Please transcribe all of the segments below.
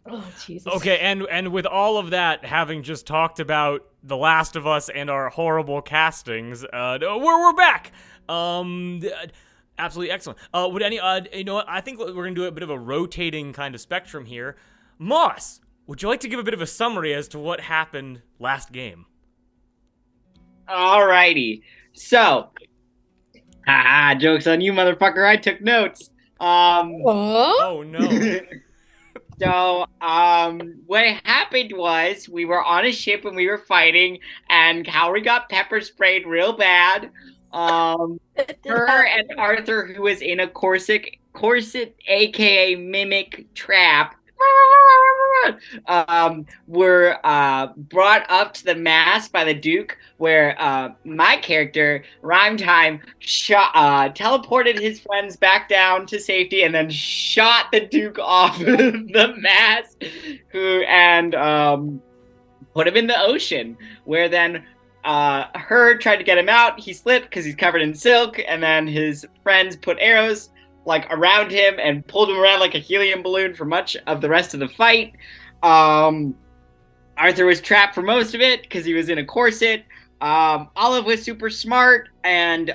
Oh, Jesus. Okay, and with all of that, having just talked about The Last of Us and our horrible castings, we're back. Um, Absolutely excellent. Would any, you know what? I think we're gonna do a bit of a rotating kind of spectrum here. Moss, would you like to give a bit of a summary as to what happened last game? Alrighty. So, haha, joke's on you, motherfucker. I took notes. Um, Oh, Oh no. what happened was we were on a ship and we were fighting, and Cowrie got pepper sprayed real bad. Um, it did Her happen. and Arthur, who was in a corset, aka mimic trap, were brought up to the mast by the Duke, where my character, Rhyme Time, teleported his friends back down to safety and then shot the Duke off the mast, and put him in the ocean, where then her tried to get him out. He slipped because he's covered in silk, and then his friends put arrows like around him and pulled him around like a helium balloon for much of the rest of the fight. Um, Arthur was trapped for most of it because he was in a corset. Olive was super smart and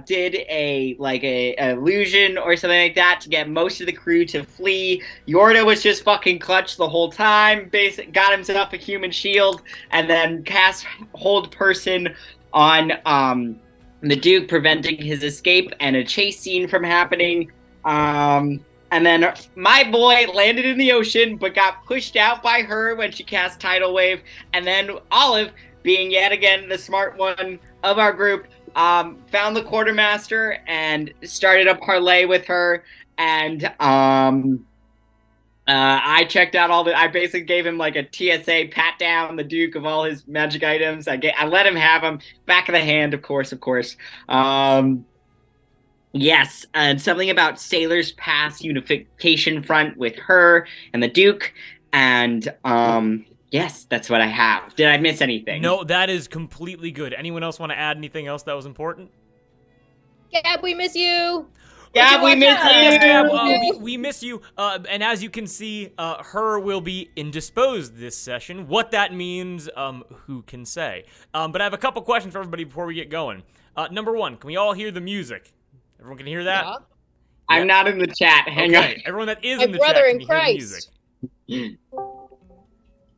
did a illusion or something like that to get most of the crew to flee. Yorda was just fucking clutch the whole time. Got himself a human shield and then cast hold person on the Duke, preventing his escape and a chase scene from happening. And then my boy landed in the ocean, but got pushed out by her when she cast Tidal Wave. And then Olive, being yet again the smart one of our group, found the quartermaster and started a parlay with her. And I checked out I basically gave him like a TSA pat down the Duke of all his magic items. I let him have them back of the hand, of course, of course. Yes, and something about Sailor's Pass unification front with her and the Duke, and yes, that's what I have. Did I miss anything? No, that is completely good. Anyone else want to add anything else that was important? Gab, we miss you. Yeah, we miss Yes, Gab, you. we miss you. And as you can see, her will be indisposed this session. What that means, who can say? But I have a couple questions for everybody before we get going. Number one, can we all hear the music? Everyone can hear that? Yeah. I'm not in the chat. Hang Okay, everyone that is My in the chat, brother can in you hear the music? Christ.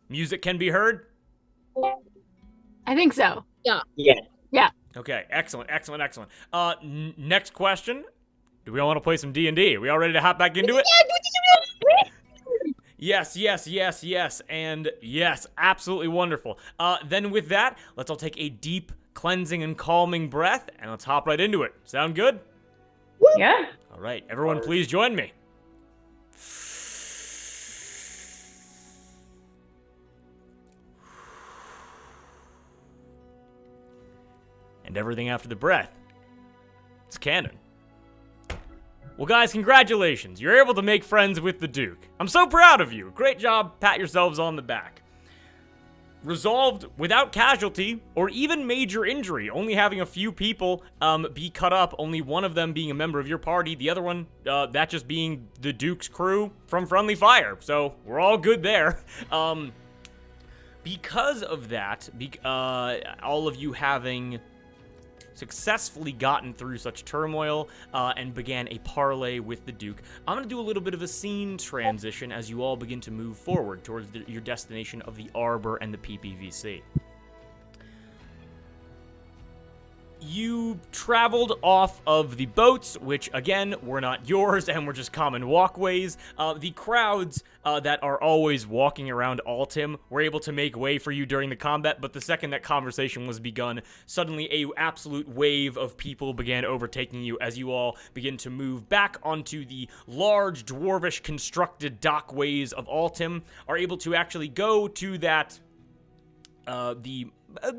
Music can be heard? I think so. Yeah. Yeah. Okay, excellent. Next question. Do we all want to play some D&D? Are we all ready to hop back into it? Yes, and yes, absolutely wonderful. Then with that, let's all take a deep, cleansing, and calming breath, and let's hop right into it. Sound good? Yeah. All right, everyone please join me. And everything after the breath, it's canon. Well, guys, congratulations. You're able to make friends with the Duke. I'm so proud of you. Great job. Pat yourselves on the back. Resolved without casualty or even major injury, only having a few people be cut up, only one of them being a member of your party, the other one, that just being the Duke's crew from friendly fire. So we're all good there. Because of that, all of you having successfully gotten through such turmoil and began a parlay with the Duke, I'm going to do a little bit of a scene transition as you all begin to move forward towards your destination of the Arbor and the PPVC. You traveled off of the boats, which, again, were not yours and were just common walkways. The crowds that are always walking around Altim were able to make way for you during the combat, but the second that conversation was begun, suddenly a absolute wave of people began overtaking you as you all begin to move back onto the large, dwarvish constructed dockways of Altim, are able to actually go to that,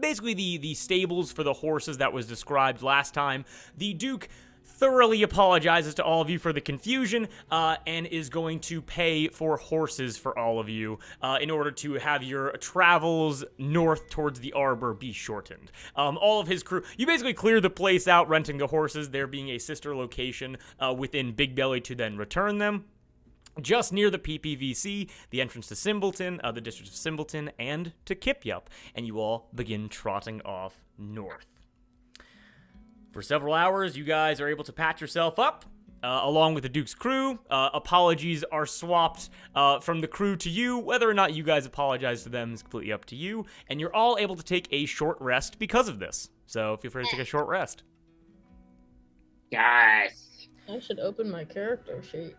basically the stables for the horses that was described last time. The Duke thoroughly apologizes to all of you for the confusion and is going to pay for horses for all of you in order to have your travels north towards the Arbor be shortened. All of his crew, you basically clear the place out renting the horses, there being a sister location within Big Belly to then return them. just near the PPVC, the entrance to Simbleton, the district of Simbleton, and to Kipyup, and you all begin trotting off north. For several hours, you guys are able to patch yourself up, along with the Duke's crew. Apologies are swapped from the crew to you. Whether or not you guys apologize to them is completely up to you, and you're all able to take a short rest because of this. So feel free to take a short rest. Yes. I should open my character sheet.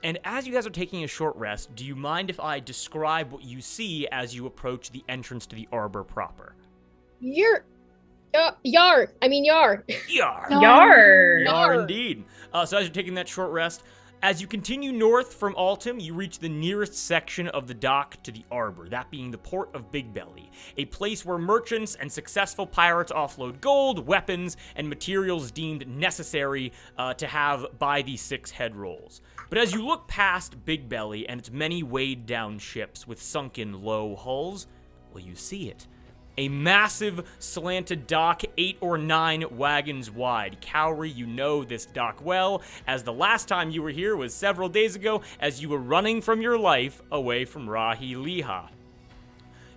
And as you guys are taking a short rest, do you mind if I describe what you see as you approach the entrance to the Arbor proper? Yar. Yar! Yar. Yar indeed. So as you're taking that short rest, as you continue north from Altum, you reach the nearest section of the dock to the Arbor, that being the port of Big Belly, a place where merchants and successful pirates offload gold, weapons, and materials deemed necessary to have by the 6 head rolls. But as you look past Big Belly and its many weighed-down ships with sunken, low hulls, well, you see it. A massive slanted dock, 8 or 9 wagons wide. Cowrie, you know this dock well, as the last time you were here was several days ago as you were running from your life away from Rahi Liha.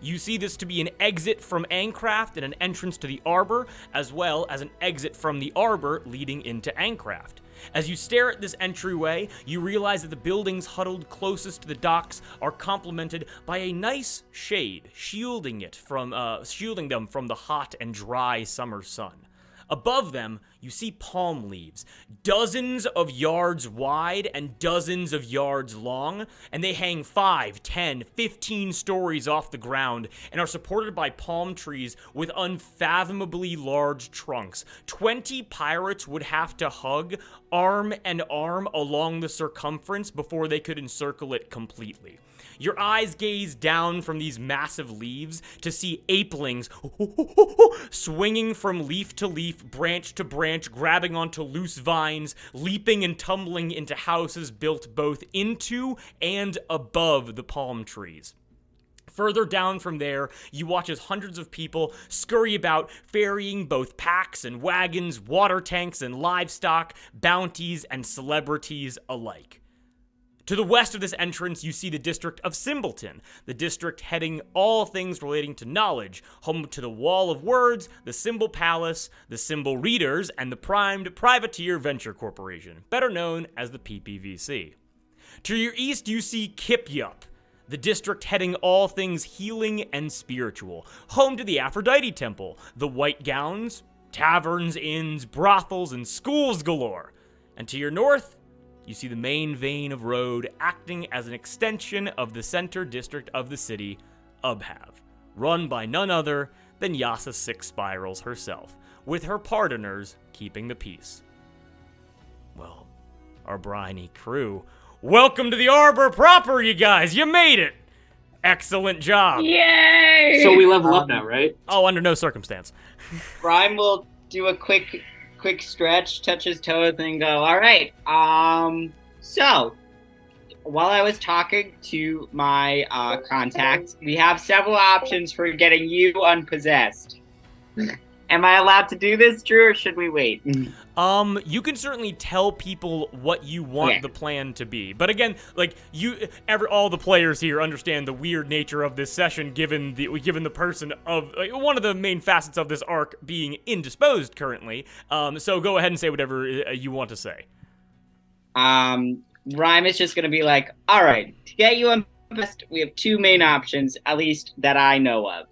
You see this to be an exit from Ancraft and an entrance to the Arbor, as well as an exit from the Arbor leading into Ancraft. As you stare at this entryway, you realize that the buildings huddled closest to the docks are complemented by a nice shade, shielding them from the hot and dry summer sun. Above them, you see palm leaves, dozens of yards wide and dozens of yards long, and they hang 5, 10, 15 stories off the ground and are supported by palm trees with unfathomably large trunks. 20 pirates would have to hug arm and arm along the circumference before they could encircle it completely. Your eyes gaze down from these massive leaves to see apelings swinging from leaf to leaf, branch to branch, grabbing onto loose vines, leaping and tumbling into houses built both into and above the palm trees. Further down from there, you watch as hundreds of people scurry about, ferrying both packs and wagons, water tanks and livestock, bounties and celebrities alike. To the west of this entrance, you see the district of Simbleton, the district heading all things relating to knowledge, home to the Wall of Words, the Symbol Palace, the Symbol Readers, and the primed Privateer Venture Corporation, better known as the PPVC. To your east, you see Kipyup, the district heading all things healing and spiritual, home to the Aphrodite Temple, the White Gowns, taverns, inns, brothels, and schools galore. And to your north, you see the main vein of road acting as an extension of the center district of the city, Ubhav, run by none other than Yasa Six Spirals herself, with her partners keeping the peace. Well, our briny crew, welcome to the Arbor proper, you guys! You made it! Excellent job! Yay! So we level up now, right? Oh, under no circumstance. Rhyme will do a quick stretch, touch his toes, and go, all right. So, while I was talking to my contacts, we have several options for getting you unpossessed. Am I allowed to do this, Drew, or should we wait? You can certainly tell people what you want the plan to be. But again, like all the players here understand the weird nature of this session, given the person of one of the main facets of this arc being indisposed currently. So go ahead and say whatever you want to say. Rhyme is just gonna be like, all right, to get you unpossessed, we have 2 main options, at least that I know of.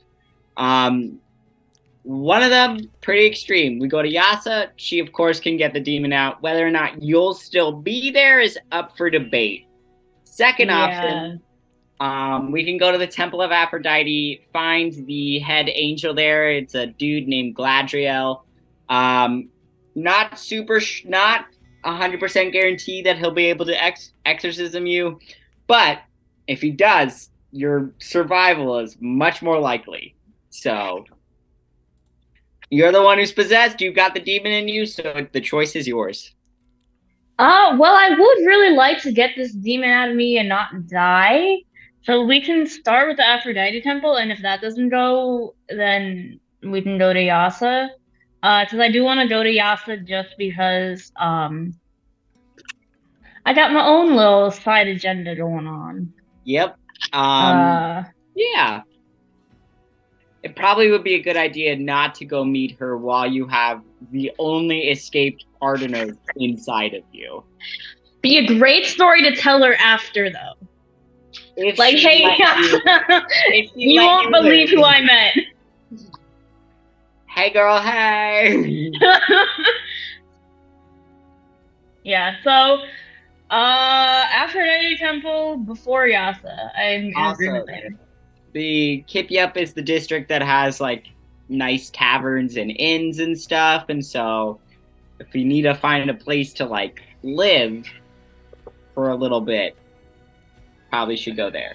One of them, pretty extreme. We go to Yasa. She, of course, can get the demon out. Whether or not you'll still be there is up for debate. Second option, we can go to the Temple of Aphrodite, find the head angel there. It's a dude named Gladriel. Not 100% guarantee that he'll be able to exorcism you. But if he does, your survival is much more likely. So you're the one who's possessed. You've got the demon in you, so the choice is yours. Well, I would really like to get this demon out of me and not die. So we can start with the Aphrodite Temple, and if that doesn't go, then we can go to Yasa. Because I do want to go to Yasa just because I got my own little side agenda going on. Yep. Uh, Yeah. It probably would be a good idea not to go meet her while you have the only escaped pardoner inside of you. be a great story to tell her after, though. If Like, she hey, let if she you let won't you believe who live. I met. Hey, girl, hey. Yeah, so, Aphrodite Temple before Yasa. I'm in agreement Awesome. there. The Kipyup is the district that has like nice taverns and inns and stuff, and so if we need to find a place to like live for a little bit, probably should go there.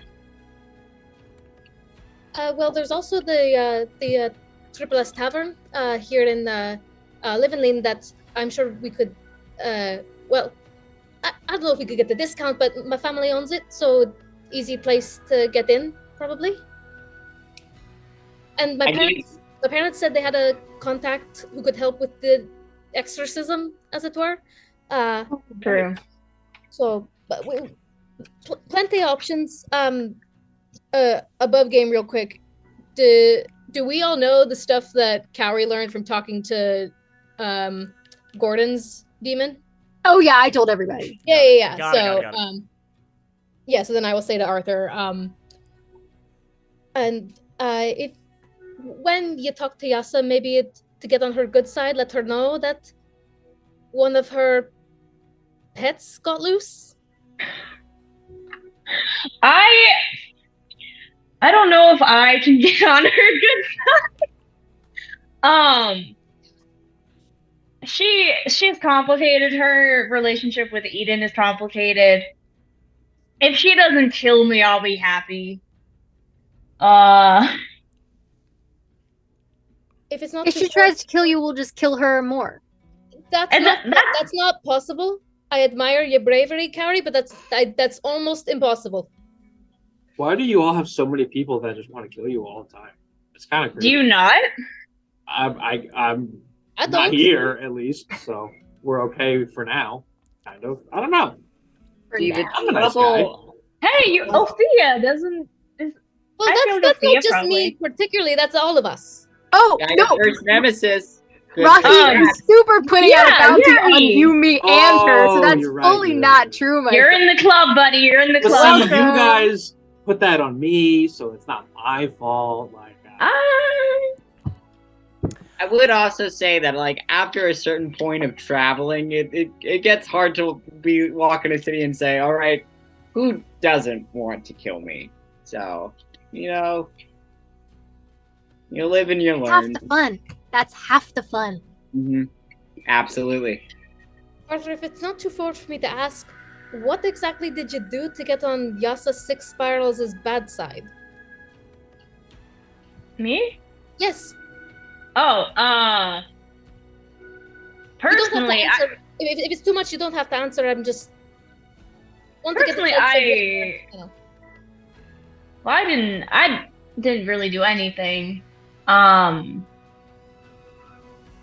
Well, there's also the Triple S Tavern here in Livenlane that I'm sure we could. Well, I don't know if we could get the discount, but my family owns it, so easy place to get in probably. And my parents said they had a contact who could help with the exorcism, as it were. True. So, but plenty of options. Above game, real quick. Do we all know the stuff that Cowrie learned from talking to Gordon's demon? Oh yeah, I told everybody. Yeah. Got it. Yeah. So then I will say to Arthur, and if when you talk to Yasa, maybe to get on her good side, let her know that one of her pets got loose. I don't know if I can get on her good side. She's complicated. Her relationship with Eden is complicated. If she doesn't kill me, I'll be happy. If it's not If too she short, tries to kill you, we'll just kill her more. that's not possible. I admire your bravery, Cowrie, but that's almost impossible. Why do you all have so many people that just want to kill you all the time? It's kind of do crazy. you not? I'm I not don't. here at least, so we're okay for now. Kind of. I don't know. David, I'm a nice guy. Hey, Ophia doesn't. Well, I feel that's Sophia not just probably. me particularly. That's all of us. Oh Guy no, first nemesis. Good Rocky congrats. is super putting out a bounty on Yuri. you, me, and her. So Oh, that's you're right, fully you're not right. true, my You're friend. in the club, buddy. You're in the But club. see, you Welcome. guys put that on me, so it's not my fault. Like, I would also say that like after a certain point of traveling, it gets hard to be walking a city and say, all right, who doesn't want to kill me? So, you live and you Half learn. the fun. That's half the fun. Mm-hmm. Absolutely. Arthur, if it's not too far for me to ask, what exactly did you do to get on Yasa Six Spirals' bad side? Me? Yes. Oh, You don't have to personally, answer. If it's too much, you don't have to answer. I'm just want to get the Personally, sense of I- what, you know. well, I didn't really do anything.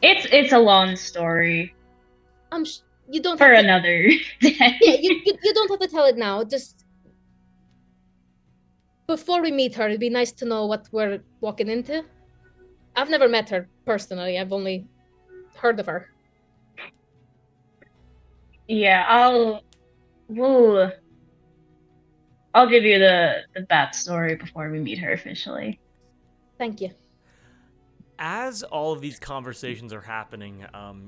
It's a long story You don't for have to, another day. yeah, you don't have to tell it now. Just before we meet her, it'd be nice to know what we're walking into. I've never met her personally. I've only heard of her. Yeah, I'll give you the backstory before we meet her officially. Thank you. As all of these conversations are happening,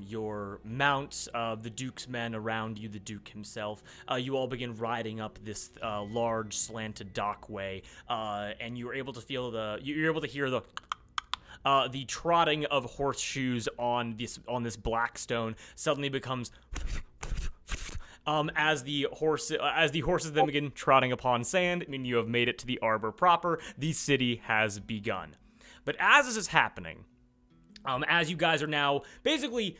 your mounts, the Duke's men around you, the Duke himself, you all begin riding up this large slanted dockway, and you're able to hear the trotting of horseshoes on this black stone suddenly becomes as the horses then begin trotting upon sand. I mean, you have made it to the Arbor proper. The city has begun. But as this is happening, as you guys are now basically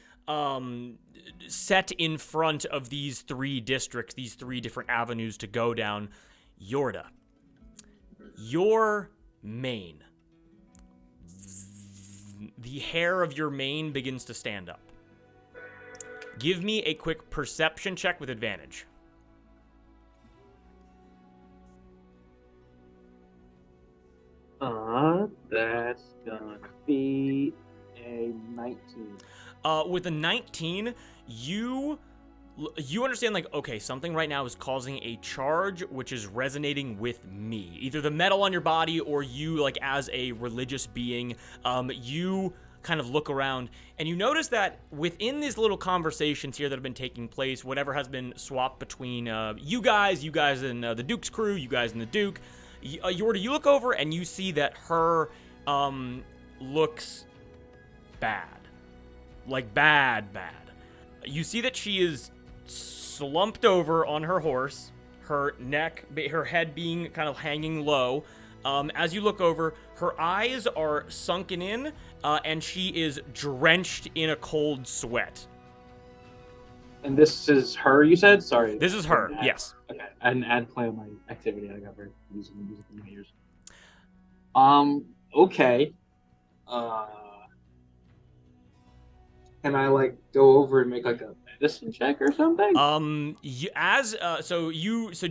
set in front of these three districts, these three different avenues to go down, Yorda, your mane, the hair of your mane begins to stand up. Give me a quick perception check with advantage. That's gonna be a 19. With a 19, you understand, like, okay, something right now is causing a charge which is resonating with me. Either the metal on your body or you, like, as a religious being, you kind of look around and you notice that within these little conversations here that have been taking place, whatever has been swapped between you guys and the Duke's crew, you guys and the Duke, Yorda, you look over and you see that her looks bad. Like, bad. You see that she is slumped over on her horse, her head being kind of hanging low. As you look over, her eyes are sunken in, and she is drenched in a cold sweat. And this is her, you said? Sorry. This is her, yes. Okay, I didn't add play on my activity. I got very using music in my ears. Okay. Can I, like, go over and make, like, a medicine check or something? So do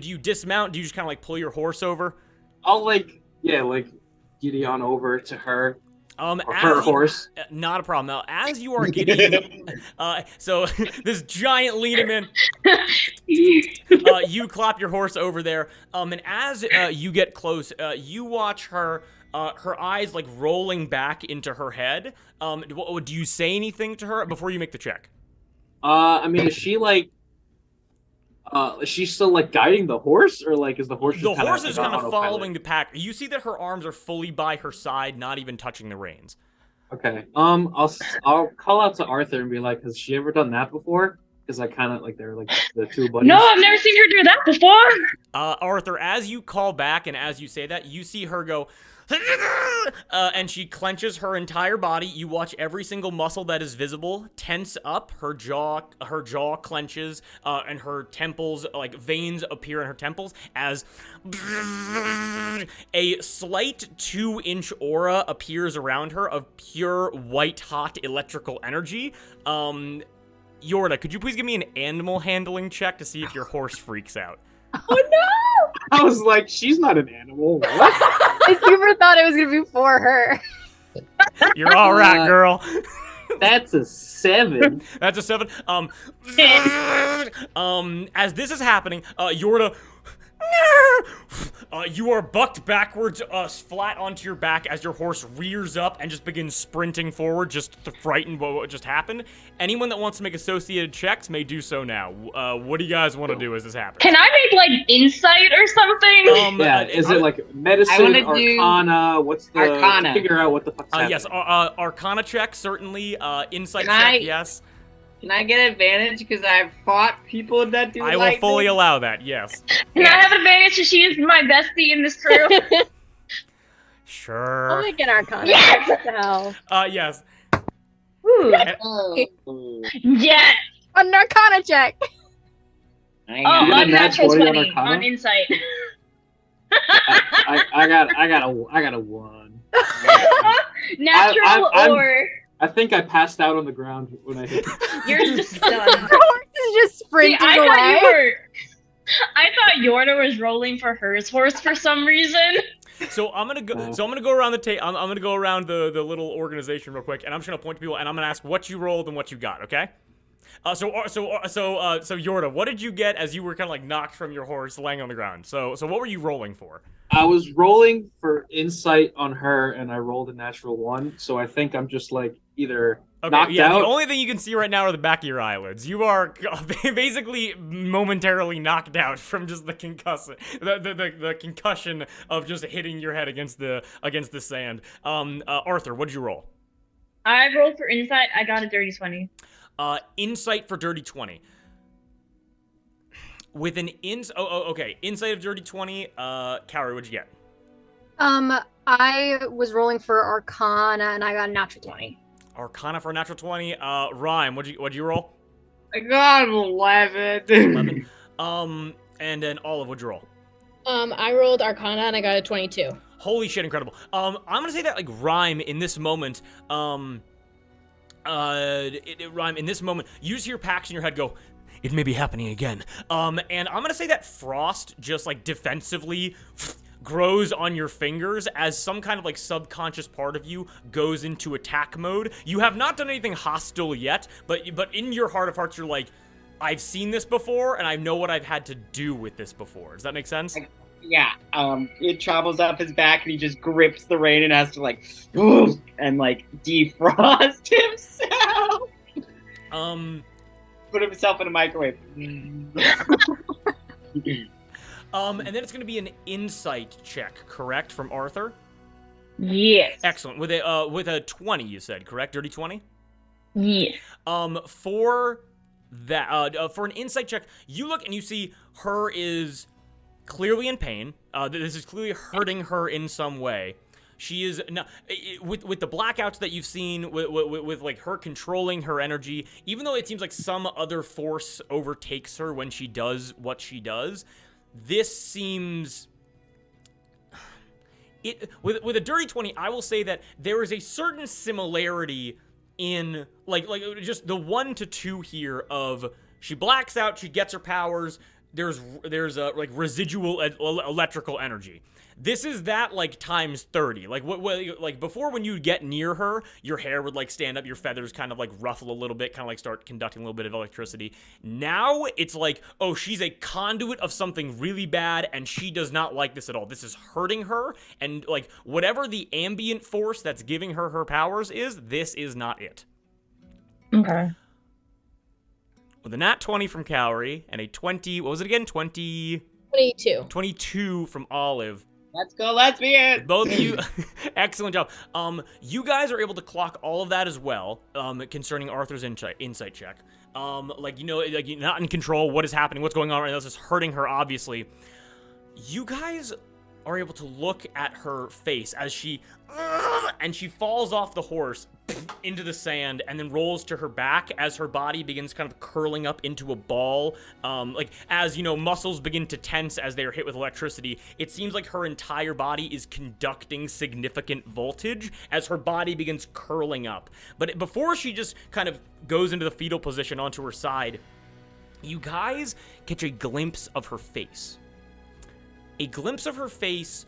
you dismount? Do you just kind of, like, pull your horse over? I'll, like, giddy on over to her. Or As her horse. Not a problem. Now, as you are getting, so this giant Lehman, you clap your horse over there, and as you get close, you watch her eyes, like, rolling back into her head. Do you say anything to her before you make the check? I mean, is she, like, is she still, like, guiding the horse, or, like, is the horse just The kinda, horse is like, kind of on following autopilot? the pack. You see that her arms are fully by her side, not even touching the reins. Okay. I'll call out to Arthur and be like, has she ever done that before? Because I kind of, like, they're, like, the two buddies. No, I've never seen her do that before. Arthur, as you call back and as you say that, you see her go, and she clenches her entire body. You watch every single muscle that is visible tense up. Her jaw clenches, and her temples, like, veins appear in her temples as a slight 2-inch aura appears around her of pure white-hot electrical energy. Yorda, could you please give me an animal handling check to see if your horse freaks out? Oh no! I was like, she's not an animal. What? I super thought it was gonna be for her. You're all right, girl. That's a 7. That's a 7. As this is happening, Yorda, you are bucked backwards, flat onto your back as your horse rears up and just begins sprinting forward, just frightened by what just happened. Anyone that wants to make associated checks may do so now. What do you guys want to do as this happens? Can I make, like, insight or something? Is it like medicine, Arcana? What's the Arcana. Figure out what the fuck's happening. Yes, Arcana check, certainly. Insight check, yes. Can I get advantage because I've fought people that do I will fully allow that, yes. Can I have advantage because she is my bestie in this crew? Sure. I'll make an Arcana. Yes! What the hell? Yes. Ooh. Ooh. Yes! An Arcana check. Oh, You got a nat unnatural 20 on 20 Arcana? on insight. I got a 1. Natural I'm- or I think I passed out on the ground when I hit. you're just done. The horse is just See, sprinting I away. thought Yorda was rolling for hers horse for some reason. So I'm gonna go. So I'm gonna go around the I'm gonna go around the little organization real quick, and I'm just gonna point to people, and I'm gonna ask what you rolled and what you got. Okay. So Yorda, what did you get as you were kind of like knocked from your horse, laying on the ground? So what were you rolling for? I was rolling for insight on her, and I rolled a natural 1. So I think I'm just like either knocked out. The only thing you can see right now are the back of your eyelids. You are basically momentarily knocked out from just the concussing, the concussion of just hitting your head against the sand. Arthur, what did you roll? I rolled for insight. I got a dirty 20. Insight for dirty 20. With an okay. Insight of dirty 20. Cowrie, what'd you get? I was rolling for Arcana and I got a natural 20. Arcana for a natural 20. Rhyme, what'd you roll? I got an 11. 11. And then Olive, what'd you roll? I rolled Arcana and I got a 22. Holy shit, incredible. I'm gonna say that, like, Rhyme in this moment, Rhyme in this moment, you just hear Pax in your head go, it may be happening again. And I'm gonna say that Frost just, like, defensively grows on your fingers as some kind of like subconscious part of you goes into attack mode. You have not done anything hostile yet, but in your heart of hearts, you're like, I've seen this before, and I know what I've had to do with this before. Does that make sense? Yeah. It travels up his back, and he just grips the rein and has to like, and like defrost himself. Put himself in a microwave. And then it's going to be an insight check, correct, from Arthur? Yes. Excellent. With a 20, you said, correct? Dirty 20? Yes. For that, for an insight check, you look and you see her is clearly in pain. This is clearly hurting her in some way. She is with the blackouts that you've seen, with like her controlling her energy. Even though it seems like some other force overtakes her when she does what she does, this seems. With a dirty 20, I will say that there is a certain similarity in like just the 1 to 2 here of she blacks out, she gets her powers. There's like residual electrical energy. This is that like times 30. Like like before, when you get near her, your hair would like stand up, your feathers kind of like ruffle a little bit, kind of like start conducting a little bit of electricity. Now it's like, oh, she's a conduit of something really bad, and she does not like this at all. This is hurting her, and like whatever the ambient force that's giving her her powers is, this is not it. Okay. With a nat 20 from Cowrie and a 20, what was it again? 22 from Olive. Let's go, lesbian! Both of you, excellent job. You guys are able to clock all of that as well, concerning Arthur's insight check. Like, you know, like you're not in control, what is happening, what's going on right now, this is hurting her, obviously. You guys are able to look at her face as she falls off the horse into the sand and then rolls to her back as her body begins kind of curling up into a ball. Like, as, you know, muscles begin to tense as they are hit with electricity, it seems like her entire body is conducting significant voltage as her body begins curling up. But before she just kind of goes into the fetal position onto her side, you guys catch a glimpse of her face. A glimpse of her face,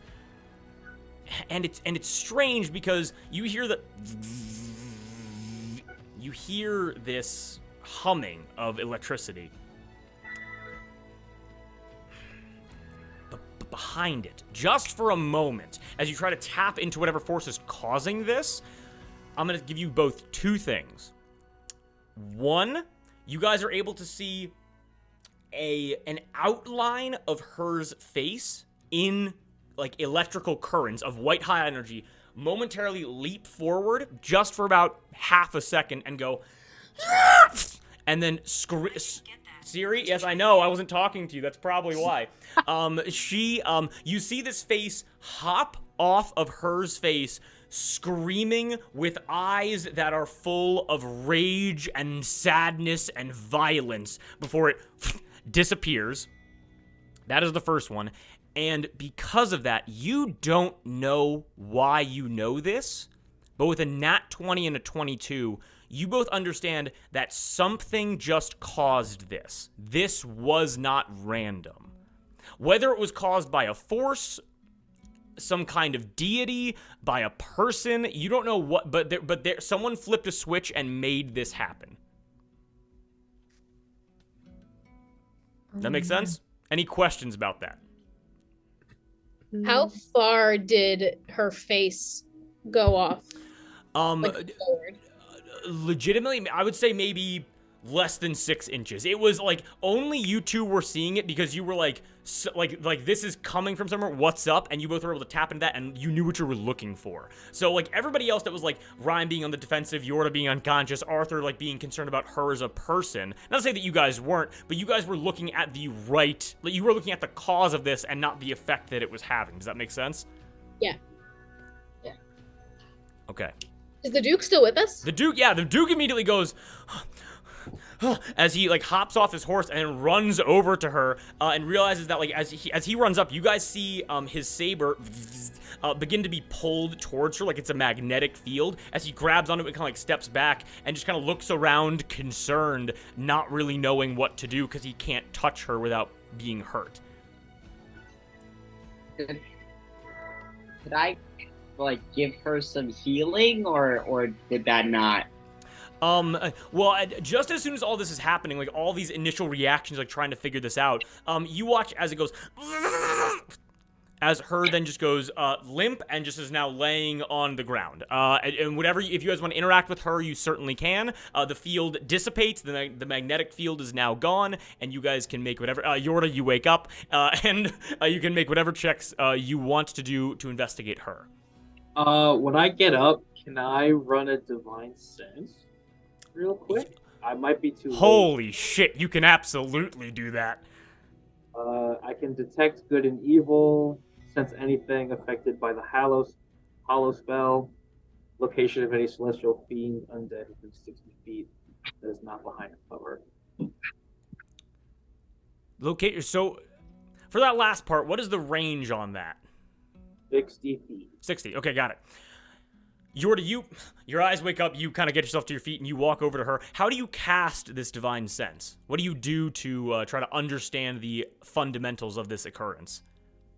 and it's strange because you hear this humming of electricity. But behind it, just for a moment, as you try to tap into whatever force is causing this, I'm going to give you both two things. One, you guys are able to see an outline of hers face in like electrical currents of white high energy momentarily leap forward just for about half a second and go and then Siri, yes, I know, I wasn't talking to you, that's probably why. You see this face hop off of hers face, screaming with eyes that are full of rage and sadness and violence before it disappears. That is the first one. And because of that, you don't know why you know this, but with a nat 20 and a 22, you both understand that something just caused this. This was not random. Whether it was caused by a force, some kind of deity, by a person, you don't know what, but someone flipped a switch and made this happen. Does that make sense? Any questions about that? How far did her face go off? Like, forward? Legitimately, I would say maybe less than 6 inches. It was like only you two were seeing it because you were like this is coming from somewhere. What's up? And you both were able to tap into that, and you knew what you were looking for. So like everybody else that was like Ryan being on the defensive, Yorda being unconscious, Arthur like being concerned about her as a person. Not to say that you guys weren't, but you guys were looking at you were looking at the cause of this and not the effect that it was having. Does that make sense? Yeah. Okay. Is the Duke still with us? The Duke immediately goes as he like hops off his horse and runs over to her and realizes that like as he runs up, you guys see his saber begin to be pulled towards her like it's a magnetic field. As he grabs onto it, kind of like steps back and just kind of looks around, concerned, not really knowing what to do because he can't touch her without being hurt. could I like give her some healing, or would that not? Well, just as soon as all this is happening, like all these initial reactions, like trying to figure this out, you watch as it goes, as her then just goes limp and just is now laying on the ground. And whatever, if you guys want to interact with her, you certainly can. The field dissipates, the magnetic field is now gone, and you guys can make whatever. Yorda, you wake up, and you can make whatever checks you want to do to investigate her. When I get up, can I run a divine sense real quick? I might be too late. Holy shit, you can absolutely do that. I can detect good and evil, sense anything affected by the hollow spell, location of any celestial fiend, undead within 60 feet that is not behind a cover. So, for that last part, what is the range on that? 60 feet. 60. Okay, got it. Yorda, your eyes wake up, you kind of get yourself to your feet, and you walk over to her. How do you cast this divine sense? What do you do to try to understand the fundamentals of this occurrence?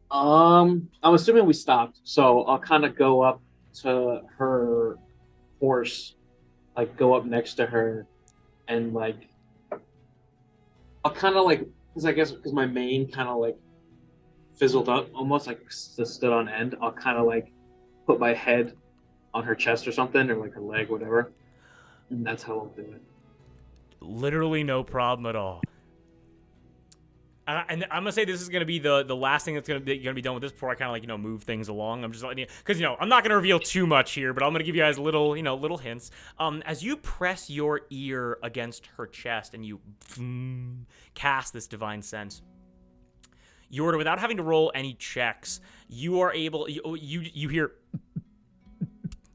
I'm assuming we stopped, so I'll kind of go up to her horse, like go up next to her, and like I'll kind of like, because my mane kind of like fizzled up, almost like stood on end. I'll kind of like put my head on her chest or something, or like her leg, whatever. And that's how I'll do it. Literally no problem at all. And I'm gonna say this is gonna be the last thing that's gonna be done with this before I kind of like move things along. I'm just letting you, because I'm not gonna reveal too much here, but I'm gonna give you guys little hints. As you press your ear against her chest and you cast this divine sense, Yorda, without having to roll any checks, you are able you hear.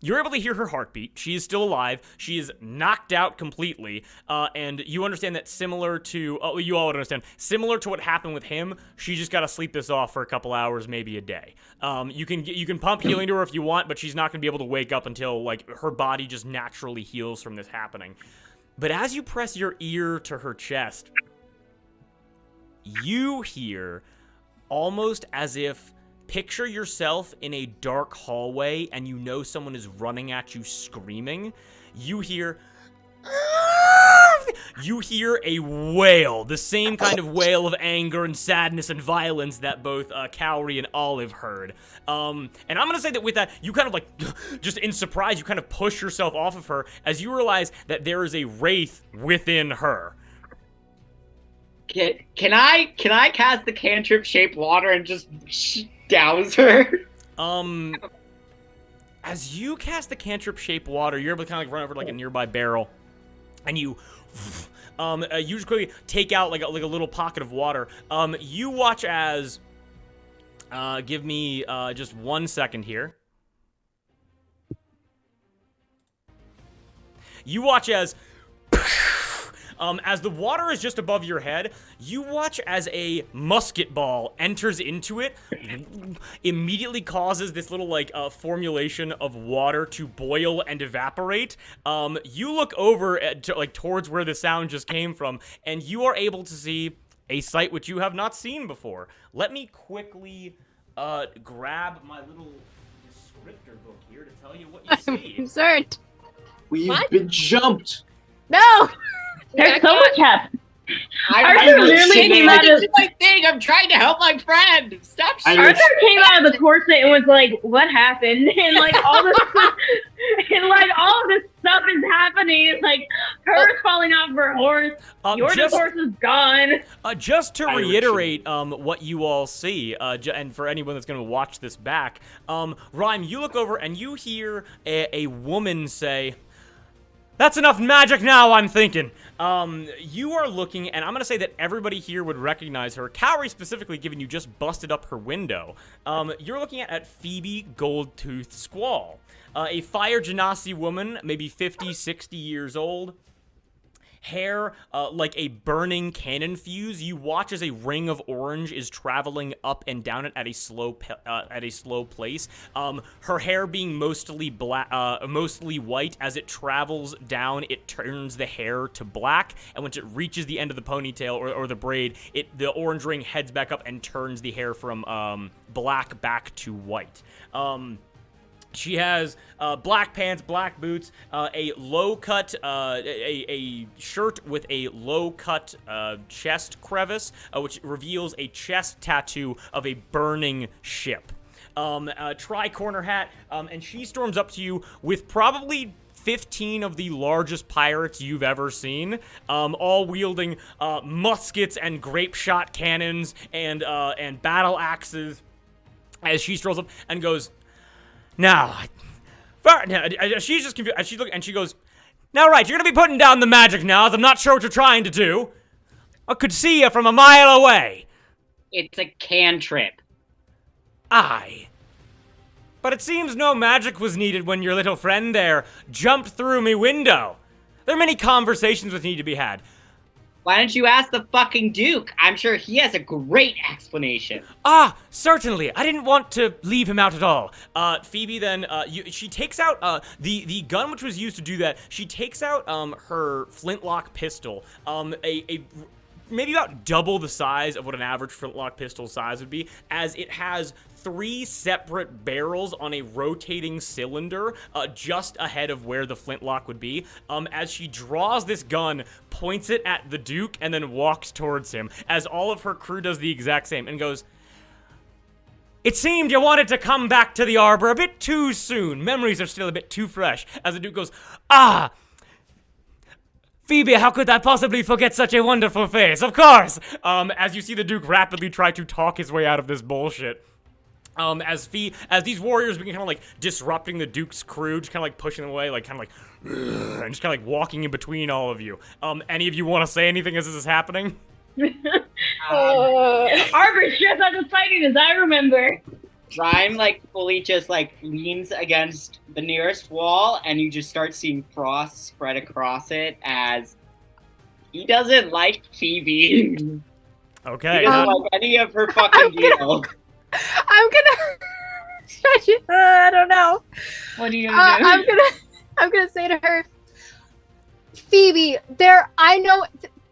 You're able to hear her heartbeat. She is still alive. She is knocked out completely. And you understand that similar to... you all would understand. Similar to what happened with him, she just got to sleep this off for a couple hours, maybe a day. You can pump healing to her if you want, but she's not going to be able to wake up until, like, her body just naturally heals from this happening. But as you press your ear to her chest, you hear almost as if... Picture yourself in a dark hallway and someone is running at you screaming. You hear a wail, the same kind of wail of anger and sadness and violence that both Cowrie and Olive heard. And I'm gonna say that with that, you kind of like, just in surprise, you kind of push yourself off of her as you realize that there is a wraith within her. Can I cast the cantrip shaped water and just douse her? As you cast the cantrip shaped water, you're able to kind of like run over to like a nearby barrel, and you just quickly take out like a little pocket of water. You watch as, give me just 1 second here. You watch as the water is just above your head, you watch as a musket ball enters into it, immediately causes this little, like, formulation of water to boil and evaporate. You look over towards where the sound just came from, and you are able to see a sight which you have not seen before. Let me quickly grab my little descriptor book here to tell you what you I'm see. concerned. We've What? been jumped. No! There's so much happening. I'm literally came out of my thing. I'm trying to help my friend. Stop I shooting. Arthur came out of the corset and was like, "What happened?" And like all this, and like all of this stuff is happening. It's like her falling off her horse. Your horse is gone. Just to I reiterate what you all see, and for anyone that's going to watch this back, Rhyme, you look over and you hear a woman say, "That's enough magic now, I'm thinking." You are looking, and I'm going to say that everybody here would recognize her. Cowrie specifically, given you just busted up her window. You're looking at Phoebe Goldtooth Squall, a Fire Genasi woman, maybe 50, 60 years old. hair like a burning cannon fuse. You watch as a ring of orange is traveling up and down it at a slow pace. Her hair being mostly mostly white. As it travels down, it turns the hair to black, and once it reaches the end of the ponytail or the braid, the orange ring heads back up and turns the hair from black back to white. She has black pants, black boots, a low-cut, a shirt with a low-cut chest crevice, which reveals a chest tattoo of a burning ship. A tri-corner hat, and she storms up to you with probably 15 of the largest pirates you've ever seen, all wielding muskets and grape shot cannons and battle axes. As she strolls up and goes, now, she's just confused. She look and she goes, "Now, right, you're gonna be putting down the magic now, as I'm not sure what you're trying to do. I could see you from a mile away." It's a cantrip. Aye. But it seems no magic was needed when your little friend there jumped through me window. There are many conversations that need to be had. Why don't you ask the fucking Duke? I'm sure he has a great explanation. Ah, certainly. I didn't want to leave him out at all. Phoebe then, she takes out, the gun which was used to do that, she takes out, her flintlock pistol, maybe about double the size of what an average flintlock pistol size would be, as it has 3 separate barrels on a rotating cylinder just ahead of where the flintlock would be. As she draws this gun, points it at the Duke, and then walks towards him, as all of her crew does the exact same, and goes, "It seemed you wanted to come back to the Arbor a bit too soon. Memories are still a bit too fresh." As the Duke goes, "Ah! Phoebe, how could I possibly forget such a wonderful face? Of course!" As you see the Duke rapidly try to talk his way out of this bullshit. As these warriors begin kind of like disrupting the Duke's crew, just kind of like pushing them away, like kind of like, and just kind of like walking in between all of you. Any of you want to say anything as this is happening? Arbor's just as exciting as I remember. Rhyme like fully just like leans against the nearest wall, and you just start seeing frost spread across it as he doesn't like Phoebe. Okay. He doesn't like any of her fucking deal. I'm gonna. I don't know. What are you gonna do? I'm gonna say to her, Phoebe. I know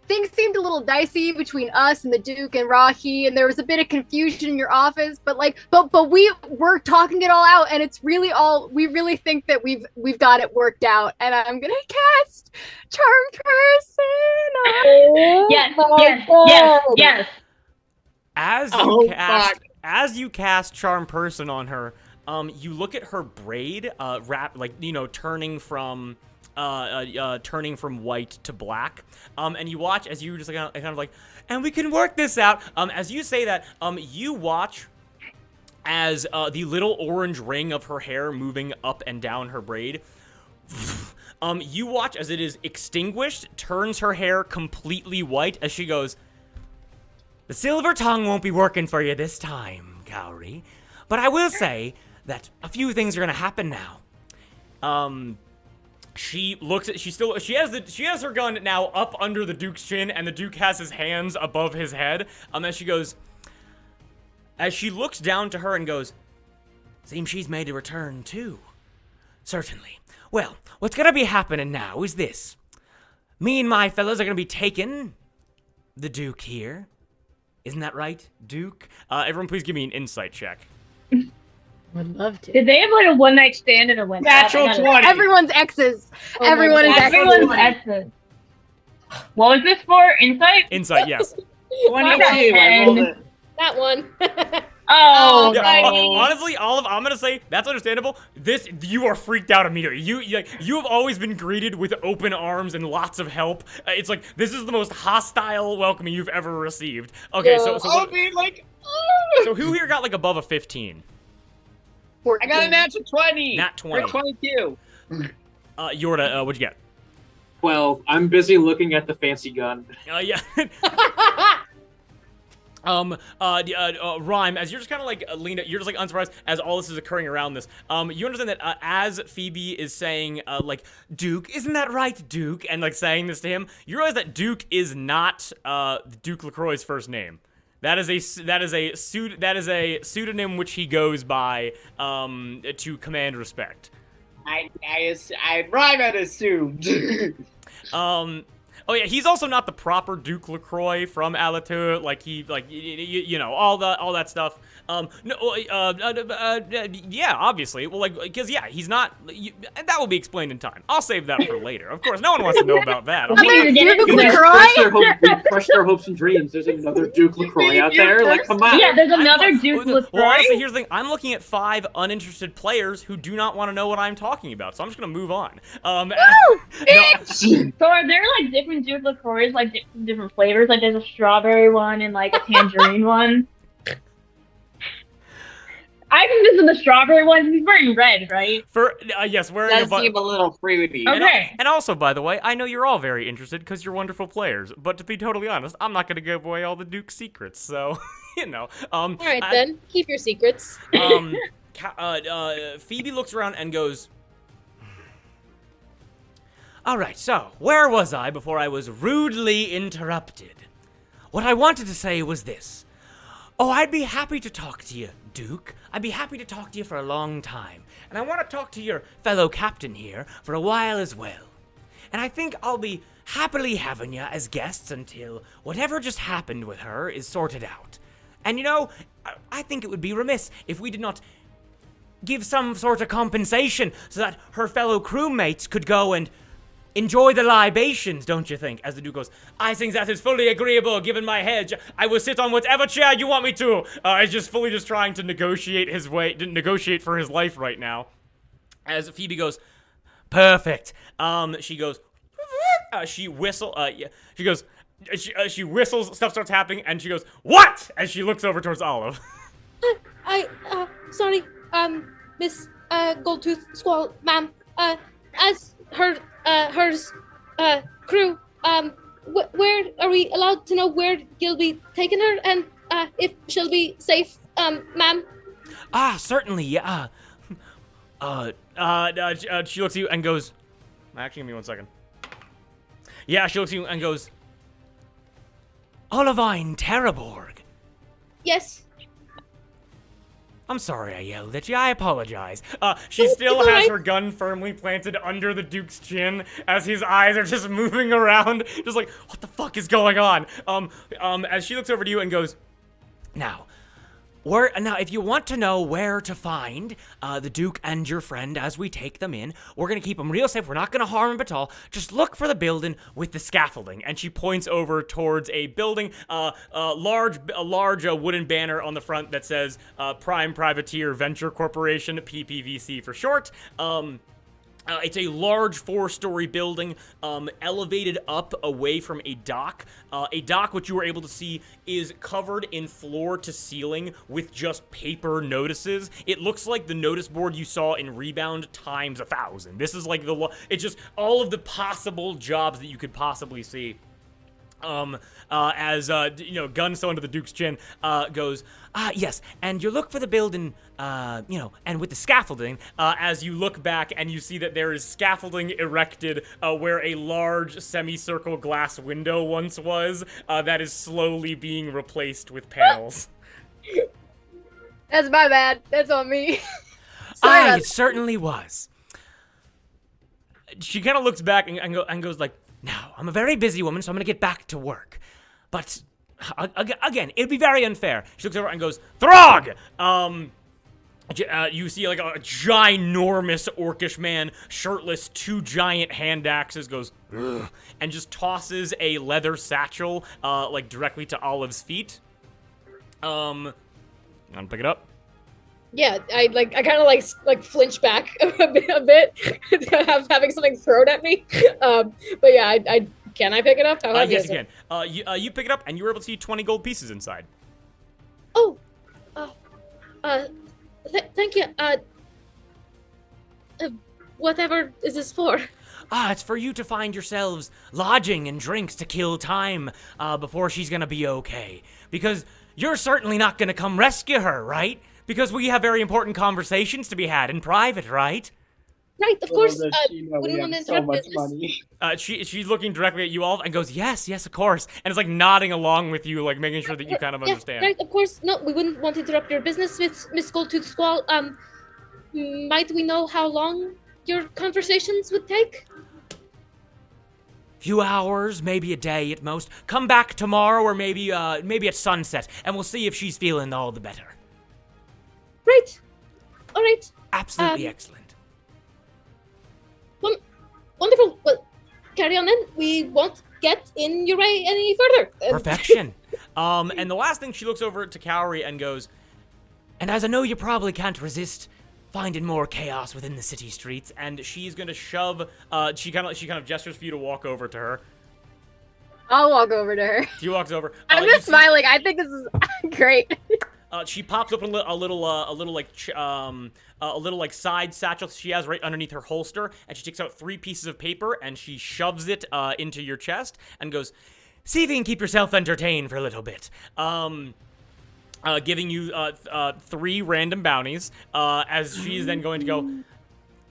things seemed a little dicey between us and the Duke and Rahi, and there was a bit of confusion in your office. But we're talking it all out, and it's really all. We really think that we've got it worked out. And I'm gonna cast Charm Person. Yes. As you cast Charm Person on her, you look at her braid, turning from white to black, and you watch as you just kind of like, and we can work this out. As you say that, you watch as the little orange ring of her hair moving up and down her braid. You watch as it is extinguished, turns her hair completely white as she goes, "The silver tongue won't be working for you this time, Cowrie. But I will say that a few things are gonna happen now." She has her gun now up under the Duke's chin, and the Duke has his hands above his head. As she looks down to her and goes, "Seems she's made a return too." "Certainly. Well, what's gonna be happening now is this. Me and my fellas are gonna be taking the Duke here. Isn't that right, Duke?" Everyone please give me an insight check. Would love to. Did they have like a one-night stand and a went Natural 20. Everyone's exes. Oh Everyone is Everyone's exes. exes. What was this for? Insight? Insight, yes. 22. I rolled it. That one. Oh, Yeah, no. honestly, Olive, I'm gonna say that's understandable. You are freaked out immediately. You have always been greeted with open arms and lots of help. It's like this is the most hostile welcoming you've ever received. Okay, Yeah. I'll be like, so who here got like above a 15? I got a natural 20. Nat 20. Or 22. Yorda, what'd you get? 12. I'm busy looking at the fancy gun. Yeah. Rhyme, as you're just kind of like leaned, you're just like unsurprised as all this is occurring around this. You understand that as Phoebe is saying, like, Duke, isn't that right, Duke? And like saying this to him, you realize that Duke is not Duke LaCroix's first name. That is a pseudonym which he goes by to command respect. I Rhyme had assumed. Oh yeah, he's also not the proper Duke LaCroix from Alatur. Like you know, all that stuff. Yeah, obviously. Well, like, because yeah, he's not. That will be explained in time. I'll save that for later. Of course, no one wants to know about that. We crushed their hopes and dreams. There's another Duke LaCroix out there. Like, come on. Yeah, there's another Duke LaCroix. Well, honestly, here's the thing. I'm looking at 5 uninterested players who do not want to know what I'm talking about. So I'm just gonna move on. So are there like different Duke LaCroix, like different flavors? Like there's a strawberry one and like a tangerine one. I think this is the strawberry one. He's wearing red, right? Yes, wearing Does seem a little fruity. Okay. And also, by the way, I know you're all very interested because you're wonderful players. But to be totally honest, I'm not going to give away all the Duke's secrets. So, you know. All right, then. Keep your secrets. Phoebe looks around and goes, all right, so where was I before I was rudely interrupted? What I wanted to say was this. Oh, I'd be happy to talk to you, Duke. I'd be happy to talk to you for a long time. And I want to talk to your fellow captain here for a while as well. And I think I'll be happily having you as guests until whatever just happened with her is sorted out. And you know, I think it would be remiss if we did not give some sort of compensation so that her fellow crewmates could go and enjoy the libations, don't you think? As the Duke goes, I think that is fully agreeable, given my hedge. I will sit on whatever chair you want me to. He's just fully just trying to negotiate for his life right now. As Phoebe goes, perfect. She goes, she whistles, stuff starts happening, and she goes, what? As she looks over towards Olive. Sorry, Miss, Goldtooth Squall, ma'am, as hers crew, where are we allowed to know where you'll be taking her and if she'll be safe, ma'am? Certainly, yeah. She looks at you and goes, actually, give me 1 second. Yeah, she looks at you and goes, Olivine Terraborg. Yes. I'm sorry I yelled at you. I apologize. She still has her gun firmly planted under the Duke's chin as his eyes are just moving around, just like, what the fuck is going on? As she looks over to you and goes, now, if you want to know where to find the Duke and your friend as we take them in, we're gonna keep them real safe. We're not gonna harm them at all. Just look for the building with the scaffolding. And she points over towards a building, a large wooden banner on the front that says Prime Privateer Venture Corporation, PPVC for short. It's a large 4-story building, elevated up away from a dock. A dock, which you were able to see, is covered in floor to ceiling with just paper notices. It looks like the notice board you saw in Rebound times 1,000. This is like it's just all of the possible jobs that you could possibly see. Gun still under the Duke's chin, goes, yes, and you look for the building, and with the scaffolding, as you look back and you see that there is scaffolding erected, where a large semicircle glass window once was, that is slowly being replaced with panels. That's my bad. That's on me. Sorry, it certainly was. She kind of looks back and goes like, now, I'm a very busy woman, so I'm going to get back to work. But, again, it'd be very unfair. She looks over and goes, Throg! You see, like, a ginormous orcish man, shirtless, 2 giant hand axes, goes, ugh, and just tosses a leather satchel, directly to Olive's feet. You want to pick it up? Yeah, I kind of like flinch back a bit, having something thrown at me. But yeah, I can I pick it up? Yes, you can. You pick it up, and you were able to see 20 gold pieces inside. Oh, thank you. Whatever is this for? It's for you to find yourselves lodging and drinks to kill time, before she's gonna be okay. Because you're certainly not gonna come rescue her, right? Because we have very important conversations to be had in private, right? Right, of course. Little does she know we wouldn't want to have so interrupt much business. money. She's looking directly at you all and goes, yes, of course. And it's like nodding along with you, like making sure that you kind of understand. Right, of course. No, we wouldn't want to interrupt your business with Miss Goldtooth Squall. Might we know how long your conversations would take? Few hours, maybe a day at most. Come back tomorrow or maybe at sunset, and we'll see if she's feeling all the better. Right. All right. Absolutely excellent. Wonderful. Well, carry on then. We won't get in your way any further. Perfection. And the last thing, she looks over to Cowrie and goes, and as I know you probably can't resist finding more chaos within the city streets, and she's gonna shove, she kind of gestures for you to walk over to her. I'll walk over to her. She walks over. I'm you just see- smiling. I think this is great. She pops open a little like side satchel she has right underneath her holster, and she takes out 3 pieces of paper and she shoves it into your chest and goes, "See if you can keep yourself entertained for a little bit." Giving you 3 random bounties. As she's then going to go,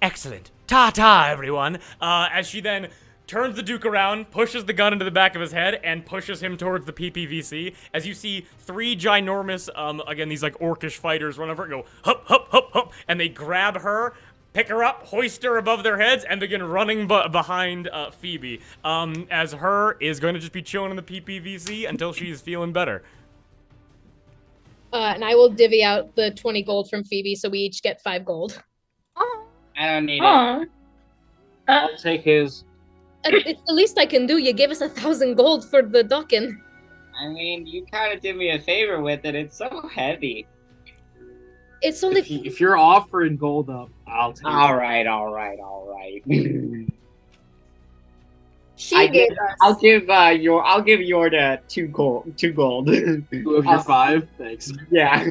"Excellent, ta-ta, everyone." As she then turns the Duke around, pushes the gun into the back of his head, and pushes him towards the PPVC. As you see 3 ginormous, again, these like orcish fighters run over and go, hup, hup, hup, hup, and they grab her, pick her up, hoist her above their heads, and begin running behind Phoebe. As her is going to just be chilling in the PPVC until she's feeling better. And I will divvy out the 20 gold from Phoebe, so we each get 5 gold. I don't need it. Aw. I'll take his. It's the least I can do. You gave us 1,000 gold for the docking. I mean, you kind of did me a favor with it. It's so heavy. It's only. If you're offering gold up, I'll take it. All right. She gave us. I'll give Yorda 2 gold. 2 gold. 2 of your 5? Thanks. Yeah.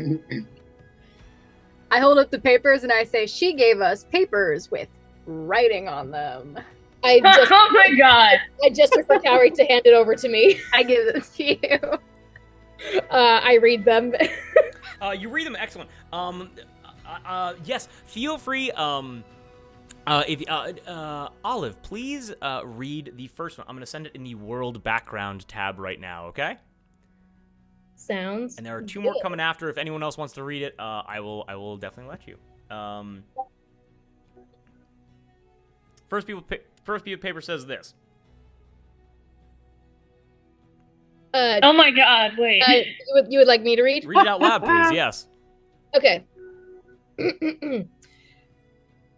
I hold up the papers and I say, she gave us papers with writing on them. I just. Oh my god. I gesture for Cowrie to hand it over to me. I give them to you. I read them. You read them, excellent. Yes, feel free. Olive, please read the first one. I'm gonna send it in the world background tab right now. Okay. Sounds. And there are 2 more coming after. If anyone else wants to read it, I will definitely let you. First piece of paper says this. Oh my god, wait. You would like me to read? Read it out loud, please. Yes. Okay. Should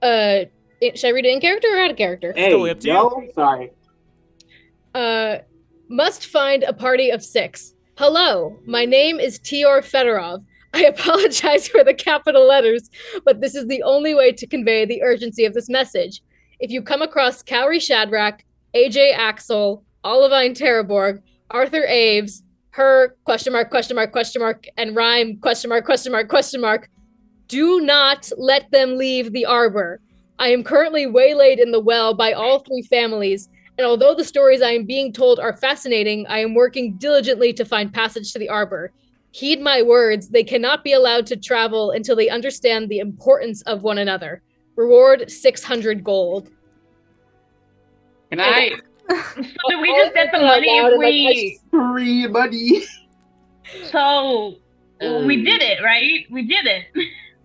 I read it in character or out of character? Hey, Totally up to you. yo, sorry. Must find a party of 6. Hello, my name is Tior Fedorov. I apologize for the capital letters, but this is the only way to convey the urgency of this message. If you come across Cowrie Shadrach, AJ Axel, Olivine Terraborg, Arthur Aves, her, and Rhyme, do not let them leave the Arbor. I am currently waylaid in the well by all 3 families, and although the stories I am being told are fascinating, I am working diligently to find passage to the Arbor. Heed my words, they cannot be allowed to travel until they understand the importance of one another. Reward 600 gold. Can I? So do we just get the money if we... Free money. So, we did it, right? We did it.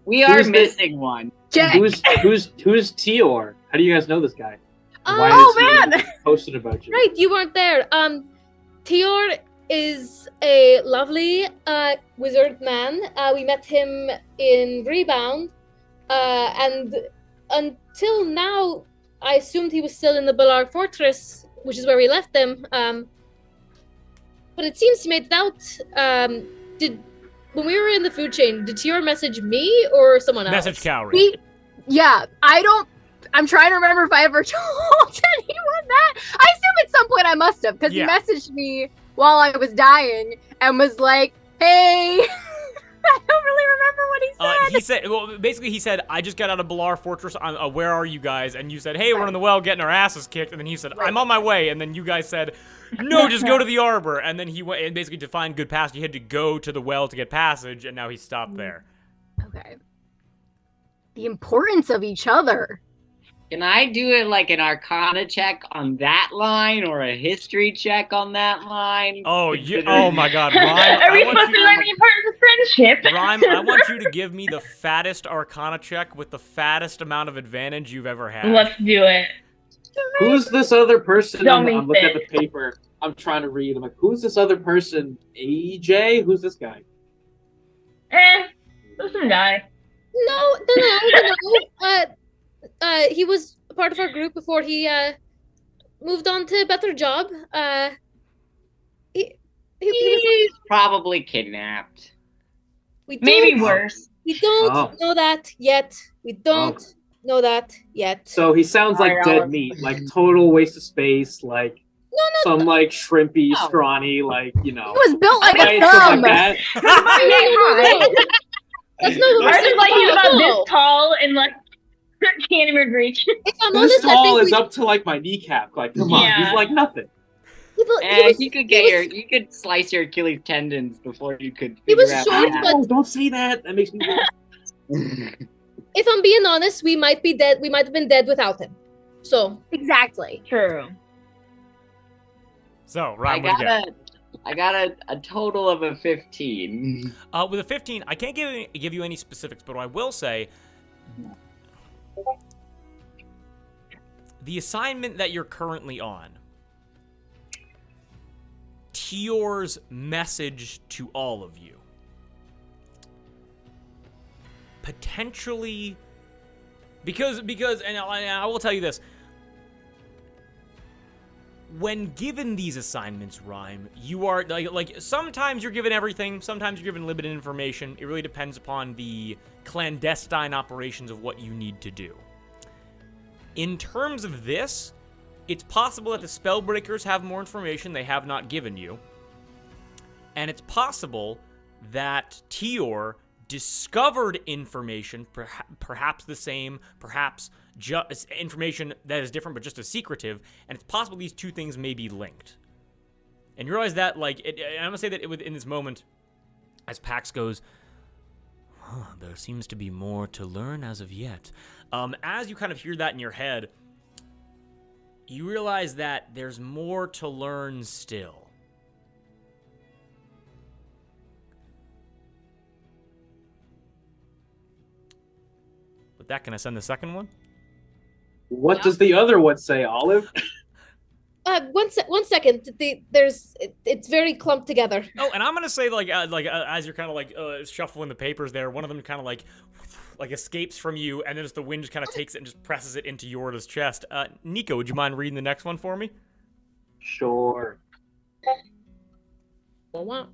We are Who's the- missing one. Jack. Who's Tior? How do you guys know this guy? Oh, man. Posted about you? Right, you weren't there. Tior is a lovely wizard man. We met him in Rebound, and until now, I assumed he was still in the Balar Fortress, which is where we left them. But it seems to me that when we were in the food chain, did Tior message me or someone else? Message Cowrie. I'm trying to remember if I ever told anyone that. I assume at some point I must have, because Yeah. he messaged me while I was dying and was like, hey. I don't really remember what he he said, well, basically he said, I just got out of Balar Fortress. Where are you guys? And you said, hey, we're in the well getting our asses kicked. And then he said, I'm on my way. And then you guys said, no, just go to the Arbor. And then he went, and basically to find good passage, he had to go to the well to get passage, and now he stopped there. Okay. The importance of each other. Can I do it like an Arcana check on that line or a history check on that line? Oh, oh my God, Rhyme! Are we supposed to learn the importance of friendship? Rhyme, I want you to give me the fattest Arcana check with the fattest amount of advantage you've ever had. Let's do it. Who's this other person? Don't I'm looking at make the paper. I'm trying to read. I'm like, who's this other person? AJ? Who's this guy? There's some guy. No. He was a part of our group before he moved on to a better job. He He's probably kidnapped. we Maybe don't- worse. We don't Oh. know that yet. We don't know that yet. So he sounds like Alright, dead I'll- meat, like total waste of space, like some like shrimpy, No. scrawny, like He was built like a right, stuff thumb. like that. No. That's not what Ours we're is like he's about saying. this tall and like can't even reach. If I'm This honest, I tall think is up to like my kneecap. Like, come on, Yeah. he's like nothing. You could get you could slice your Achilles tendons before you could He was figure out short, that. but- Oh, don't say that. That makes me. if I'm being honest, we might be dead. We might have been dead without him. So Exactly. True. So, Rhyme, what do you get? I got a total of a 15. With a 15, I can't give you any specifics, but I will say the assignment that you're currently on, Tior's message to all of you, potentially, because, and I will tell you this, when given these assignments, Rhyme, you are like sometimes you're given everything, sometimes you're given limited information. It really depends upon the clandestine operations of what you need to do. In terms of this, it's possible that the Spellbreakers have more information they have not given you. And it's possible that Tior discovered information, perhaps the same, perhaps just information that is different but just as secretive, and it's possible these two things may be linked. And you realize that, like, I'm going to say that in this moment, as Pax goes, there seems to be more to learn as of yet. As you kind of hear that in your head, you realize that there's more to learn still. With that, can I send the second one? What does the other one say, Olive? one second. It's very clumped together. Oh, and I'm gonna say as you're kind of like shuffling the papers there, one of them kind of like escapes from you, and then just the wind just kind of takes it and just presses it into Yorda's chest. Nico, would you mind reading the next one for me? Sure. Wow.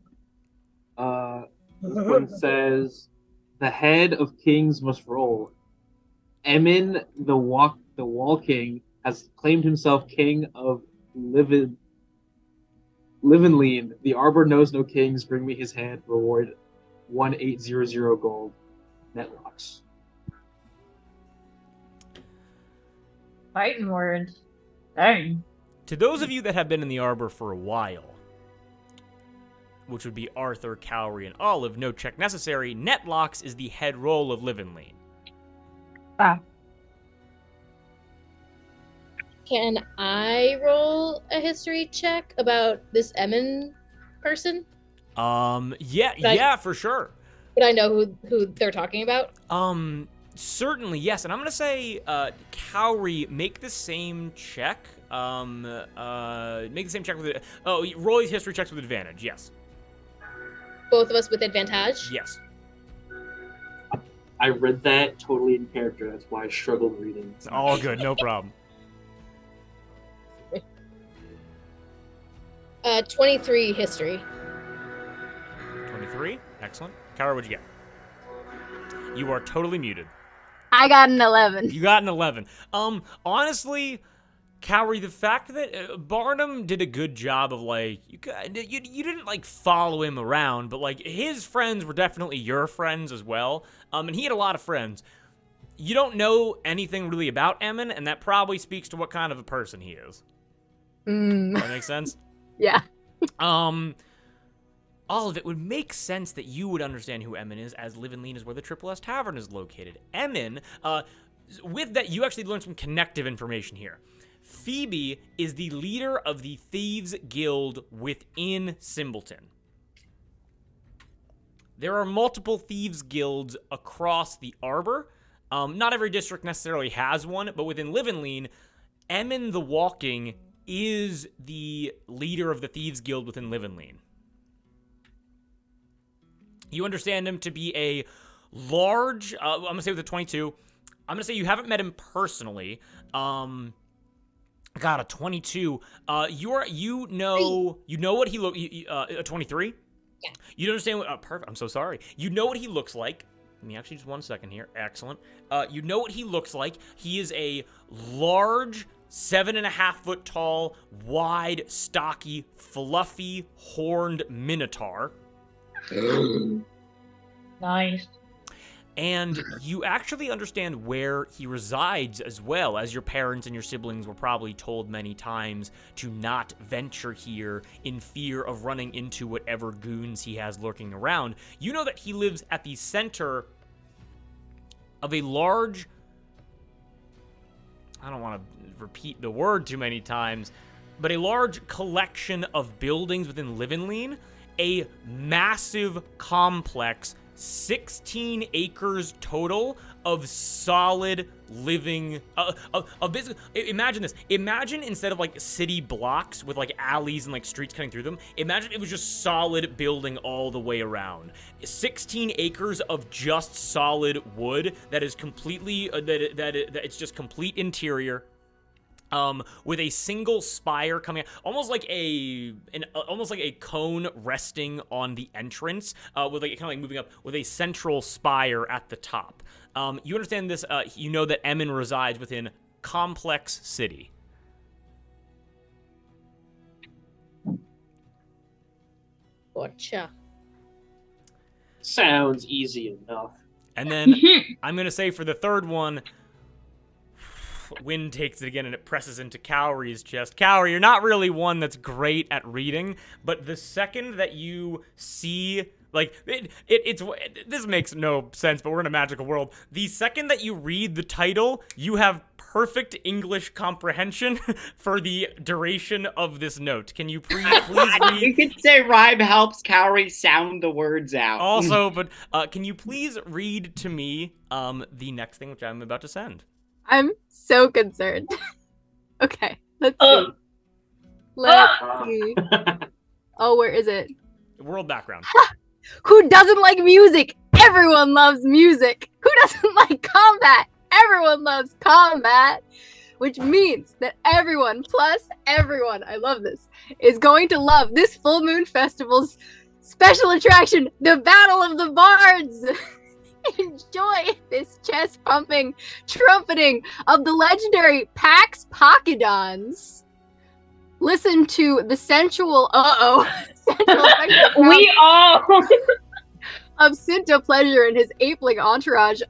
This one says, "The head of kings must roll. Emin, the Wall King, has claimed himself king of Livenleen. The Arbor knows no kings. Bring me his hand. Reward 1800 gold. Netlocks." Fighting words. Dang. To those of you that have been in the Arbor for a while, which would be Arthur, Cowrie, and Olive, no check necessary. Netlocks is the head roll of Livenleen. Wow. Can I roll a history check about this Emin person? Yeah, for sure. Would I know who they're talking about? Certainly, yes. And I'm gonna say, Cowrie, make the same check. Make the same check with roll these history checks with advantage. Yes. Both of us with advantage? Yes. I read that totally in character. That's why I struggled reading. It's all good, no problem. 23 history. 23. Excellent. Kara, what'd you get? You are totally muted. I got an 11. You got an 11. Honestly, Cowrie, the fact that Barnum did a good job of, like, you didn't, like, follow him around, but, like, his friends were definitely your friends as well, and he had a lot of friends. You don't know anything really about Emin, and that probably speaks to what kind of a person he is. Does that make sense? Yeah. Olive, it would make sense that you would understand who Emin is, as Live and Lean is where the Triple S Tavern is located. Emin, with that, you actually learned some connective information here. Phoebe is the leader of the Thieves Guild within Simbleton. There are multiple Thieves Guilds across the Arbor. Not every district necessarily has one, but within Live and Lean, Emin the Walking is the leader of the Thieves Guild within Live and Lean. You understand him to be a large, I'm going to say with a 22, I'm going to say you haven't met him personally. God, a 22. You know what he looks. A 23. Yeah. You understand what? Perfect. I'm so sorry. You know what he looks like. Let me actually just 1 second here. Excellent. You know what he looks like. He is a large, 7.5 foot tall, wide, stocky, fluffy, horned minotaur. Nice. And you actually understand where he resides as well, as your parents and your siblings were probably told many times to not venture here in fear of running into whatever goons he has lurking around. You know that he lives at the center of a large, I don't want to repeat the word too many times, but a large collection of buildings within Live and Lean, a massive complex, 16 acres total of solid living, of basically, imagine this. Imagine instead of like city blocks with like alleys and like streets cutting through them, imagine it was just solid building all the way around. 16 acres of just solid wood that is completely, that it's just complete interior. With a single spire coming out, almost like a cone resting on the entrance, with like kind of like moving up with a central spire at the top. You understand this? You know that Emin resides within Complex City. Gotcha. Sounds easy enough. And then I'm gonna say for the third one, Wind takes it again and it presses into Cowrie's chest. Cowrie, you're not really one that's great at reading, but the second that you see, like, this makes no sense, but we're in a magical world. The second that you read the title, you have perfect English comprehension for the duration of this note. Can you please read? You could say rhyme helps Cowrie sound the words out. Also, but can you please read to me the next thing which I'm about to send? I'm so concerned. Okay, let's see. Let's see. Oh, where is it? World background. Who doesn't like music? Everyone loves music. Who doesn't like combat? Everyone loves combat. Which means that everyone plus everyone, I love this, is going to love this Full Moon Festival's special attraction, the Battle of the Bards. Enjoy this chest-pumping trumpeting of the legendary Pax Pockydons. Listen to the sensual We all of Cinta Pleasure and his apeling entourage.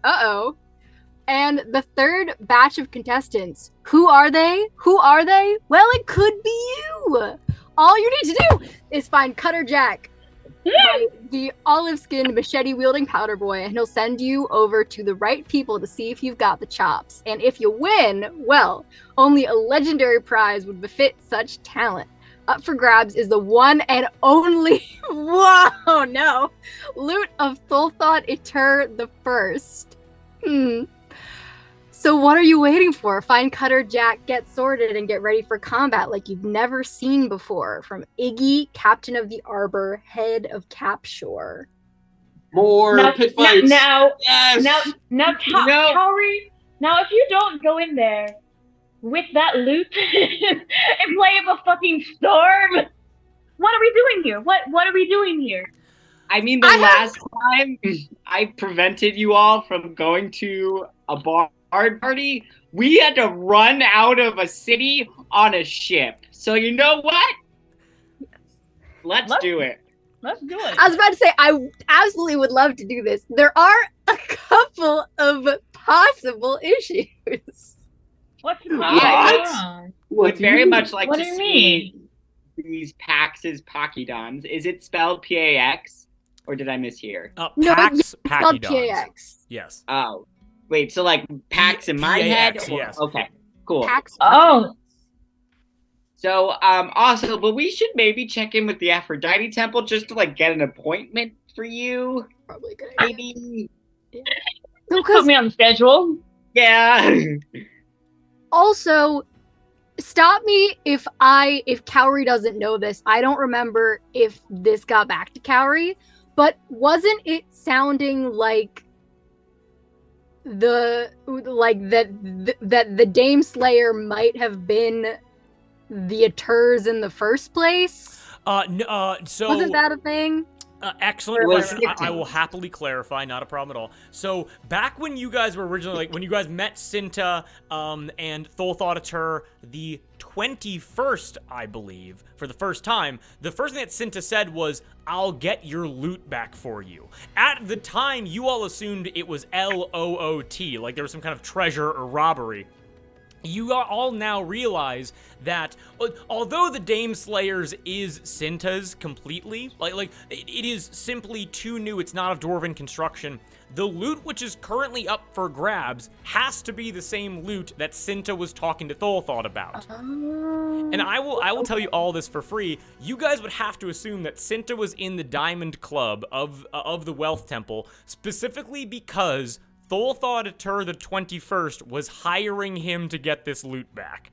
And the third batch of contestants. Who are they? Who are they? Well, it could be you. All you need to do is find Cutter Jack, the olive-skinned machete-wielding powder boy, and he'll send you over to the right people to see if you've got the chops. And if you win, well, only a legendary prize would befit such talent. Up for grabs is the one and only, whoa, no, Loot of Thulthot Eter the First. So what are you waiting for? Find Cutter Jack, get sorted, and get ready for combat like you've never seen before. From Iggy, Captain of the Arbor, Head of Capshore. More pit fights. Cowrie, now if you don't go in there with that loot and play up a fucking storm, what are we doing here? What are we doing here? I mean, last time I prevented you all from going to a bar our party, we had to run out of a city on a ship. So you know what? Let's do it. Let's do it. I was about to say, I absolutely would love to do this. There are a couple of possible issues. What's What? wrong? Would very much like What to do you see mean? these Pax's Pachydons. Is it spelled P-A-X? Or did I mishear? No, Pax Spelled Pachydons. PAX. Yes. Oh. Wait, so like Pax in my head? P-A-X, Or- yes. Okay, cool. Pax. Oh, So, also, but we should maybe check in with the Aphrodite Temple just to like get an appointment for you. Probably a good idea. Maybe. No, put 'cause me on the schedule. Yeah. also, stop me if Cowrie doesn't know this. I don't remember if this got back to Cowrie, but wasn't it sounding like that the Dame Slayer might have been the Aturs in the first place? So Wasn't that a thing? Excellent It was question. I sifting. will happily clarify. Not a problem at all. So back when you guys were originally when you guys met Cinta and Thulthauditor the 21st, I believe, for the first time, the first thing that Cinta said was, "I'll get your loot back for you." At the time, you all assumed it was LOOT, like there was some kind of treasure or robbery. You all now realize that although the Dame Slayers is Cinta's completely, like it is simply too new, it's not of Dwarven construction, the loot which is currently up for grabs has to be the same loot that Cinta was talking to Thulthaught about. And I will tell you all this for free. You guys would have to assume that Cinta was in the Diamond Club of the Wealth Temple, specifically because Thulthauditor the 21st was hiring him to get this loot back.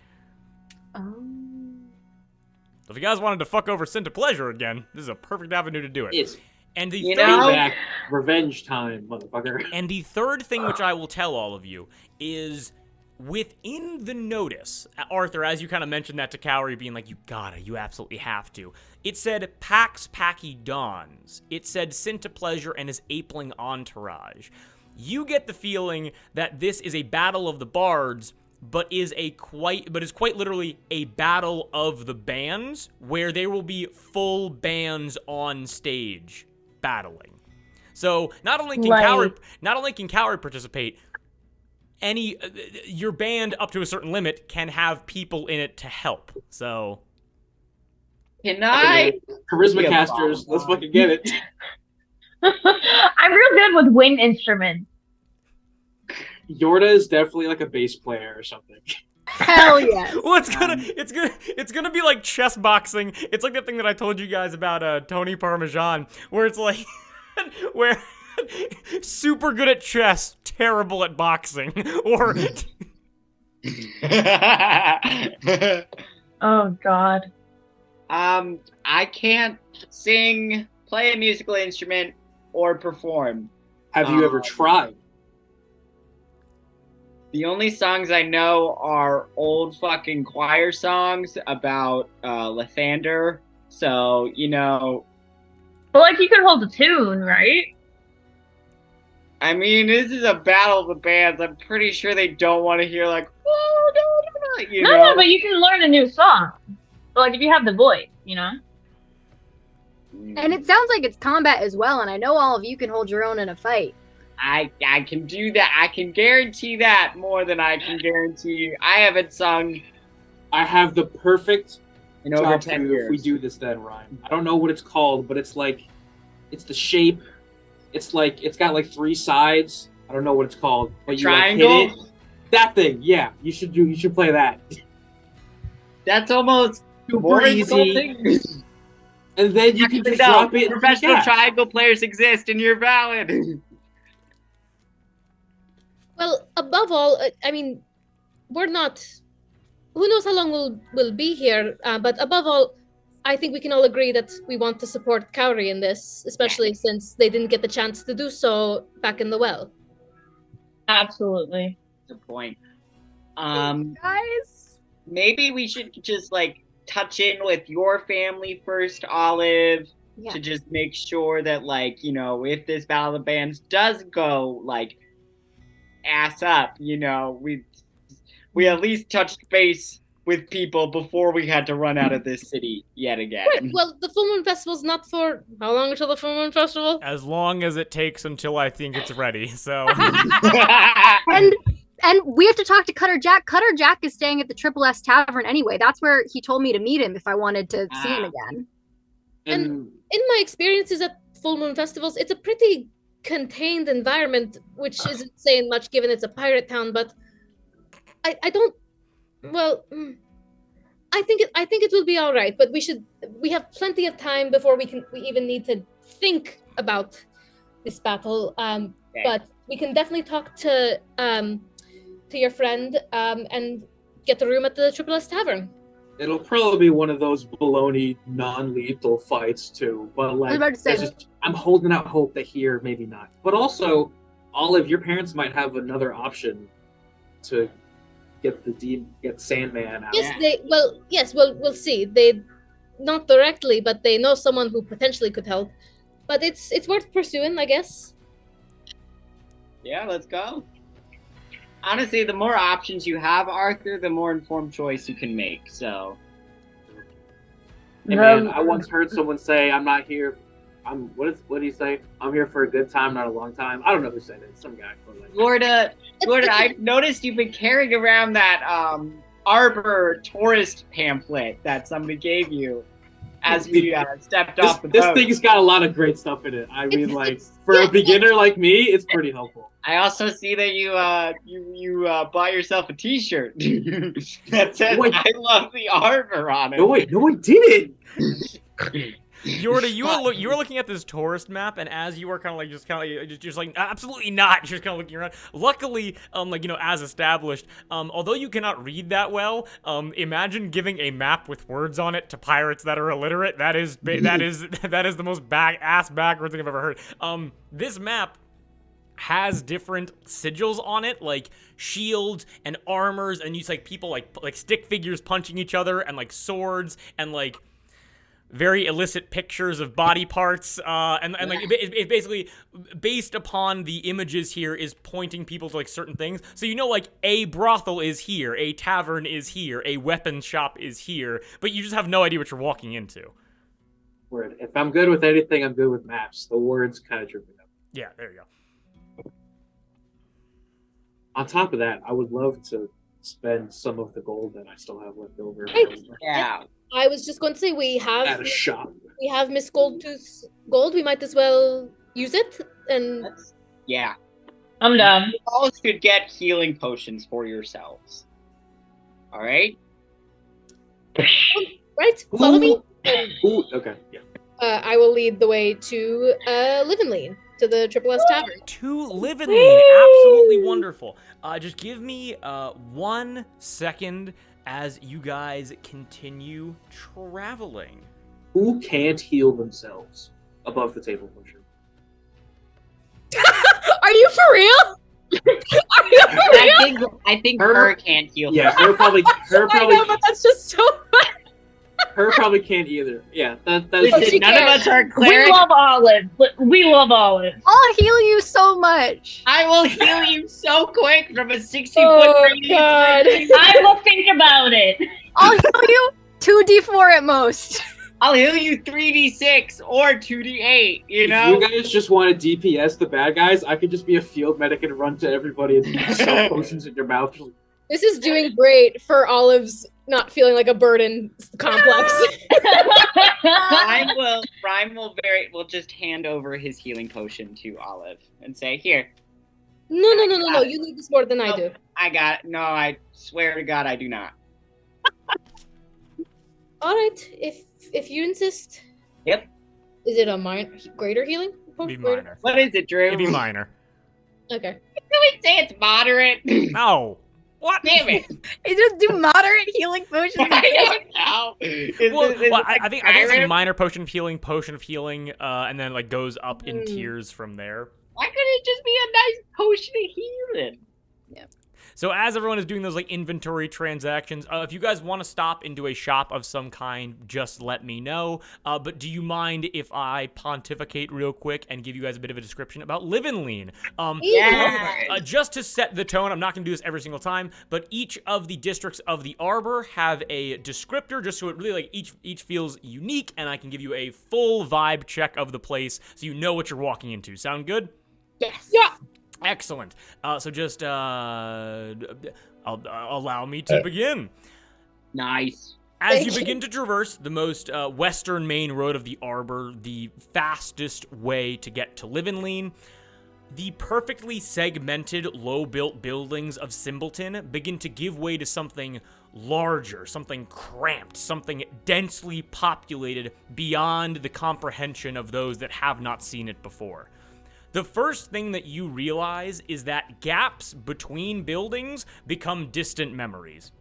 So if you guys wanted to fuck over Cinta Pleasure again, this is a perfect avenue to do it. It's And the You third, know- payback, revenge time, motherfucker. and the third thing which I will tell all of you is within the notice, Arthur, as you kind of mentioned that to Cowrie being like, you absolutely have to. It said Pax Pachydons. It said Cinta Pleasure and his apeling entourage. You get the feeling that this is a battle of the bards, but is quite literally a battle of the bands, where there will be full bands on stage battling. So not only can Cowrie participate, your band up to a certain limit can have people in it to help. So Can I? Charisma Yeah, casters, let's fucking get it. I'm real good with wind instruments. Yorda is definitely like a bass player or something. Hell yes. well, it's gonna be like chess boxing. It's like the thing that I told you guys about Tony Parmesan, where it's like where super good at chess, terrible at boxing, or Oh God. I can't sing, play a musical instrument, or perform. Have you ever tried? The only songs I know are old fucking choir songs about Lathander. So, you know, But like you can hold a tune, right? I mean, this is a battle of the bands. I'm pretty sure they don't want to hear like, oh, no, you know. No, but you can learn a new song. But like if you have the voice, you know? And it sounds like it's combat as well, and I know all of you can hold your own in a fight. I can do that. I can guarantee that more than I can guarantee. I haven't sung I have the perfect in over job 10 to years. if we do this then, Ryan. I don't know what it's called, but it's like, it's the shape. It's like, it's got like 3 sides. I don't know what it's called. But you Triangle? like hit it. That thing, yeah. You should play that. That's almost Super more easy. insulting. And then you can Actually, just no, drop it. professional yeah. triangle players exist, and you're valid. Well, above all, I mean, we're not. Who knows how long we'll be here? But above all, I think we can all agree that we want to support Cowrie in this, especially since they didn't get the chance to do so back in the well. Absolutely. Good point. Guys, Maybe we should just like touch in with your family first, Olive, yeah. to just make sure that, like, you know, if this Battle of the Bands does go like ass up. We at least touched base with people before we had to run out of this city yet again. Right. Well, the full moon festival's not for how long until the full moon festival? As long as it takes until I think it's ready. So And we have to talk to Cutter Jack. Cutter Jack is staying at the Triple S Tavern anyway. That's where he told me to meet him if I wanted to see him again. And in my experiences at full moon festivals, it's a pretty contained environment, which isn't saying much given it's a pirate town, but I don't. Well, I think it will be all right. But we have plenty of time before we even need to think about this battle. But we can definitely talk to your friend and get the room at the Triple S Tavern. It'll probably be one of those baloney non-lethal fights too. But like, I'm holding out hope that here maybe not. But also, Olive, your parents might have another option to get Sandman out. Yes, we'll see. They not directly, but they know someone who potentially could help. But it's worth pursuing, I guess. Yeah, let's go. Honestly, the more options you have, Arthur, the more informed choice you can make. So, hey man, I once heard someone say, "I'm not here. What did he say? I'm here for a good time, not a long time." I don't know who said it. Some guy. Lorda, I've noticed you've been carrying around that Arbor tourist pamphlet that somebody gave you as we stepped off the boat. This thing's got a lot of great stuff in it. I mean, like, for a beginner like me, it's pretty helpful. I also see that you bought yourself a T-shirt that says "I love the Arbor" on it. No, I didn't. Yorda, you were looking at this tourist map, and as you were kind of just like absolutely not. You're just kind of looking around. Luckily, as established, although you cannot read that well, imagine giving a map with words on it to pirates that are illiterate. That is the most backwards thing I've ever heard. This map has different sigils on it, like shields and armors, and you see like people like stick figures punching each other, and like swords, and like very illicit pictures of body parts, and like it basically based upon the images here is pointing people to like certain things. So like a brothel is here, a tavern is here, a weapon shop is here, but you just have no idea what you're walking into. Word. If I'm good with anything, I'm good with maps. The words kind of trip me up. Yeah, there you go. On top of that, I would love to spend some of the gold that I still have left over. Yeah. I was just going to say we have at a shop. We have Miss Goldtooth's gold. We might as well use it. And yeah, I'm done. You all should get healing potions for yourselves. All right. Right. Follow me. Ooh, okay. Yeah. I will lead the way to Live and Lean, to the Triple S Tavern. To Live and Lean, absolutely wonderful. Just give me 1 second as you guys continue traveling. Who can't heal themselves above the table potion? Are you for real? Are you for real? I think her can't heal. Yeah, her probably. I know, but that's just so funny. Her probably can't either. Yeah, that's Listen, none of us are clerics. We love Olive. We love Olive. I'll heal you so much. I will heal you so quick from a 60-foot radius. God. I will think about it. I'll heal you 2d4 at most. I'll heal you 3d6 or 2d8, you know? If you guys just want to DPS the bad guys, I could just be a field medic and run to everybody and shove potions in your mouth. This is doing great for Olive's not feeling like a burden complex. Rhyme will just hand over his healing potion to Olive and say, "Here." No. You need this more than I do. I got it. No, I swear to God, I do not. All right, if you insist. Yep. Is it a greater healing? It'd be minor. What is it, Drew? It'd be minor. Okay. Can we say it's moderate? No. What? Damn it! You just do moderate healing potions. I don't know. I think it's like minor potion of healing, and then like goes up in tiers from there. Why couldn't it just be a nice potion of healing? Yeah. So as everyone is doing those like inventory transactions, if you guys want to stop into a shop of some kind, just let me know. But do you mind if I pontificate real quick and give you guys a bit of a description about Live and Lean? Just to set the tone, I'm not going to do this every single time, but each of the districts of the Arbor have a descriptor, just so it really like each feels unique, and I can give you a full vibe check of the place so you know what you're walking into. Sound good? Yes. Yeah. Excellent. So just allow me to begin. Nice. As Thank you you. begin to traverse the most western main road of the Arbor, the fastest way to get to Live and Lean, the perfectly segmented, low-built buildings of Simbleton begin to give way to something larger, something cramped, something densely populated beyond the comprehension of those that have not seen it before. The first thing that you realize is that gaps between buildings become distant memories.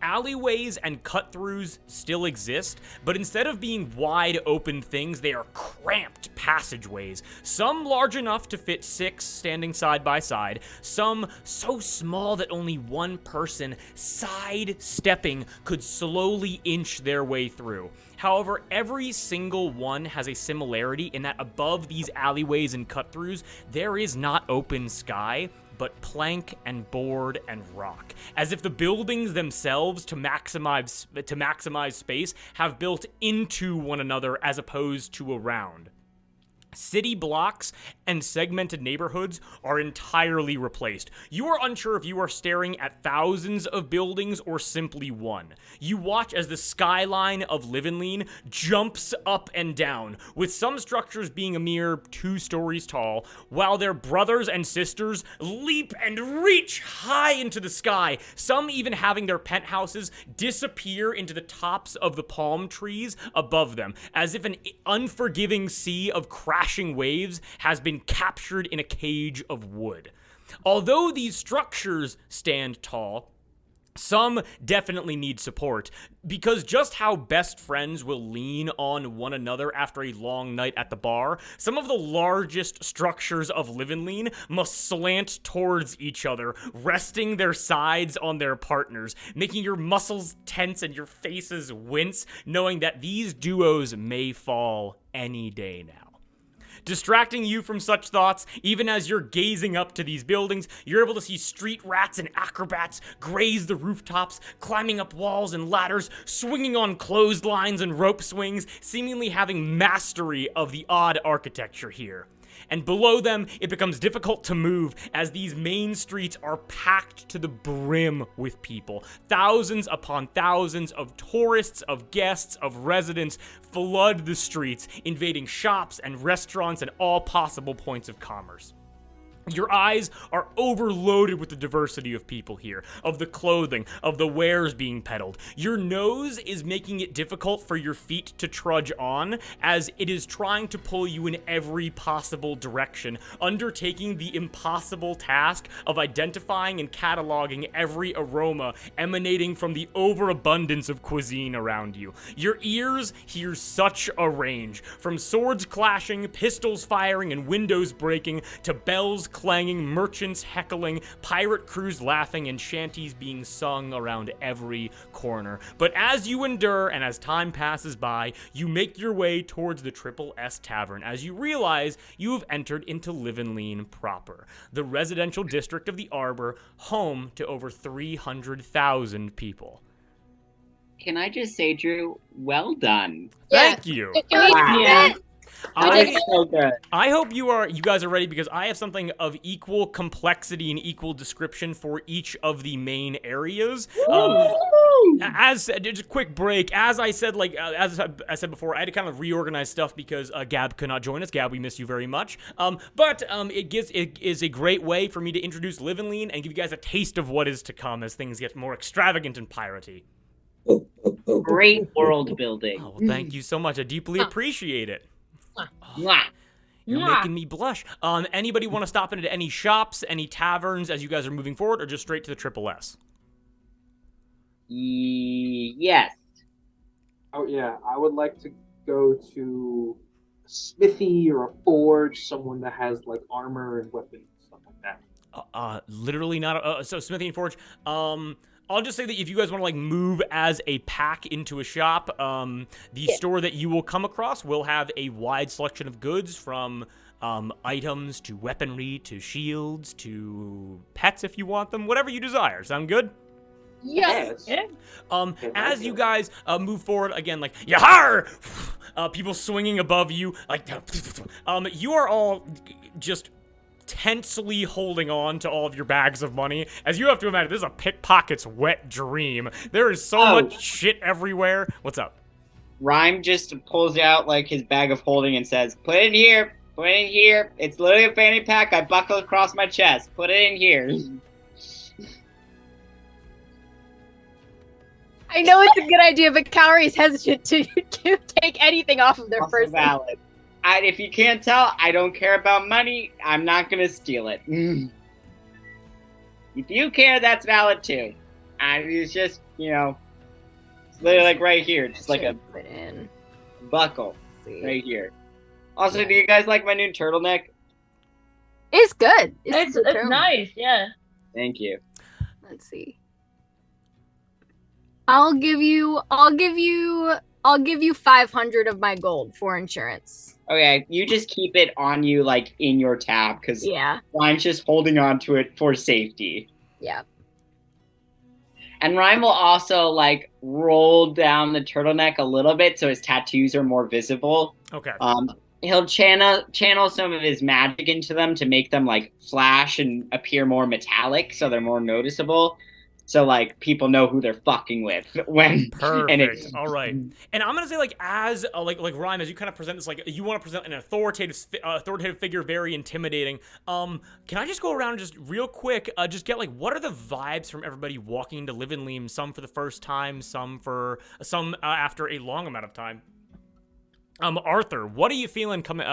Alleyways and cut-throughs still exist, but instead of being wide open things, they are cramped passageways, some large enough to fit 6 standing side by side, some so small that only one person side-stepping could slowly inch their way through. However, every single one has a similarity in that above these alleyways and cut-throughs, there is not open sky, but plank and board and rock, as if the buildings themselves, to maximize space, have built into one another as opposed to around. City blocks and segmented neighborhoods are entirely replaced. You are unsure if you are staring at thousands of buildings or simply one. You watch as the skyline of Live and Lean jumps up and down, with some structures being a mere 2 stories tall, while their brothers and sisters leap and reach high into the sky, some even having their penthouses disappear into the tops of the palm trees above them, as if an unforgiving sea of crashing waves has been captured in a cage of wood. Although these structures stand tall, some definitely need support, because just how best friends will lean on one another after a long night at the bar, some of the largest structures of Live and Lean must slant towards each other, resting their sides on their partners, making your muscles tense and your faces wince, knowing that these duos may fall any day now. Distracting you from such thoughts, even as you're gazing up to these buildings, you're able to see street rats and acrobats graze the rooftops, climbing up walls and ladders, swinging on clotheslines and rope swings, seemingly having mastery of the odd architecture here. And below them, it becomes difficult to move as these main streets are packed to the brim with people. Thousands upon thousands of tourists, of guests, of residents flood the streets, invading shops and restaurants and all possible points of commerce. Your eyes are overloaded with the diversity of people here, of the clothing, of the wares being peddled. Your nose is making it difficult for your feet to trudge on, as it is trying to pull you in every possible direction, undertaking the impossible task of identifying and cataloging every aroma emanating from the overabundance of cuisine around you. Your ears hear such a range, from swords clashing, pistols firing, and windows breaking, to bells clanging, merchants heckling, pirate crews laughing, and shanties being sung around every corner. But as you endure and as time passes by, you make your way towards the Triple S Tavern as you realize you have entered into Live and Lean proper, the residential district of the Arbor, home to over 300,000 people. Can I just say, Drew, well done. Thank you. Yeah. That is so good. I hope you guys are ready, because I have something of equal complexity and equal description for each of the main areas. As just a quick break, as I said, as I said before, I had to kind of reorganize stuff because Gab could not join us. Gab, we miss you very much. But it is a great way for me to introduce Live and Lean and give you guys a taste of what is to come as things get more extravagant and piratey. Great world building. Oh, well, thank you so much. I deeply appreciate it. Mwah. You're making me blush. Anybody want to stop into any shops, any taverns as you guys are moving forward, or just straight to the Triple S? Yes. Oh yeah, I would like to go to a smithy or a forge, someone that has like armor and weapons, stuff like that. Literally not. So Smithy and Forge. I'll just say that if you guys want to like move as a pack into a shop, the store that you will come across will have a wide selection of goods from items to weaponry to shields to pets if you want them, whatever you desire. Sound good? Yes. Yeah. As you guys move forward again, like yahar, people swinging above you, like you are all just tensely holding on to all of your bags of money, as you have to imagine this is a pickpocket's wet dream. There is so much shit everywhere. What's up? Rhyme just pulls out like his bag of holding and says, "Put it in here. Put it in here. It's literally a fanny pack I buckle across my chest. Put it in here." I know it's a good idea, but Cowrie is hesitant to take anything off of their Also person. valid. If you can't tell, I don't care about money. I'm not gonna steal it. If you care, that's valid too. It's just, it's literally like right here, just like a Put in. buckle See. right here. Also, Yeah. do you guys like my new turtleneck? It's good. It's a good nice, yeah. Thank you. Let's see. I'll give you 500 of my gold for insurance. Okay, you just keep it on you, like in your tab, because Yeah. Rhyme's just holding on to it for safety. Yeah. And Rhyme will also like roll down the turtleneck a little bit so his tattoos are more visible. Okay. He'll channel some of his magic into them to make them like flash and appear more metallic, so they're more noticeable. So like people know who they're fucking with when. Perfect. All right. And I'm gonna say like as like Rhyme, as you kind of present this, like you want to present an authoritative figure, very intimidating. Can I just go around and just real quick, just get like what are the vibes from everybody walking into Livenleam? Some for the first time, some after a long amount of time. Arthur, what are you feeling coming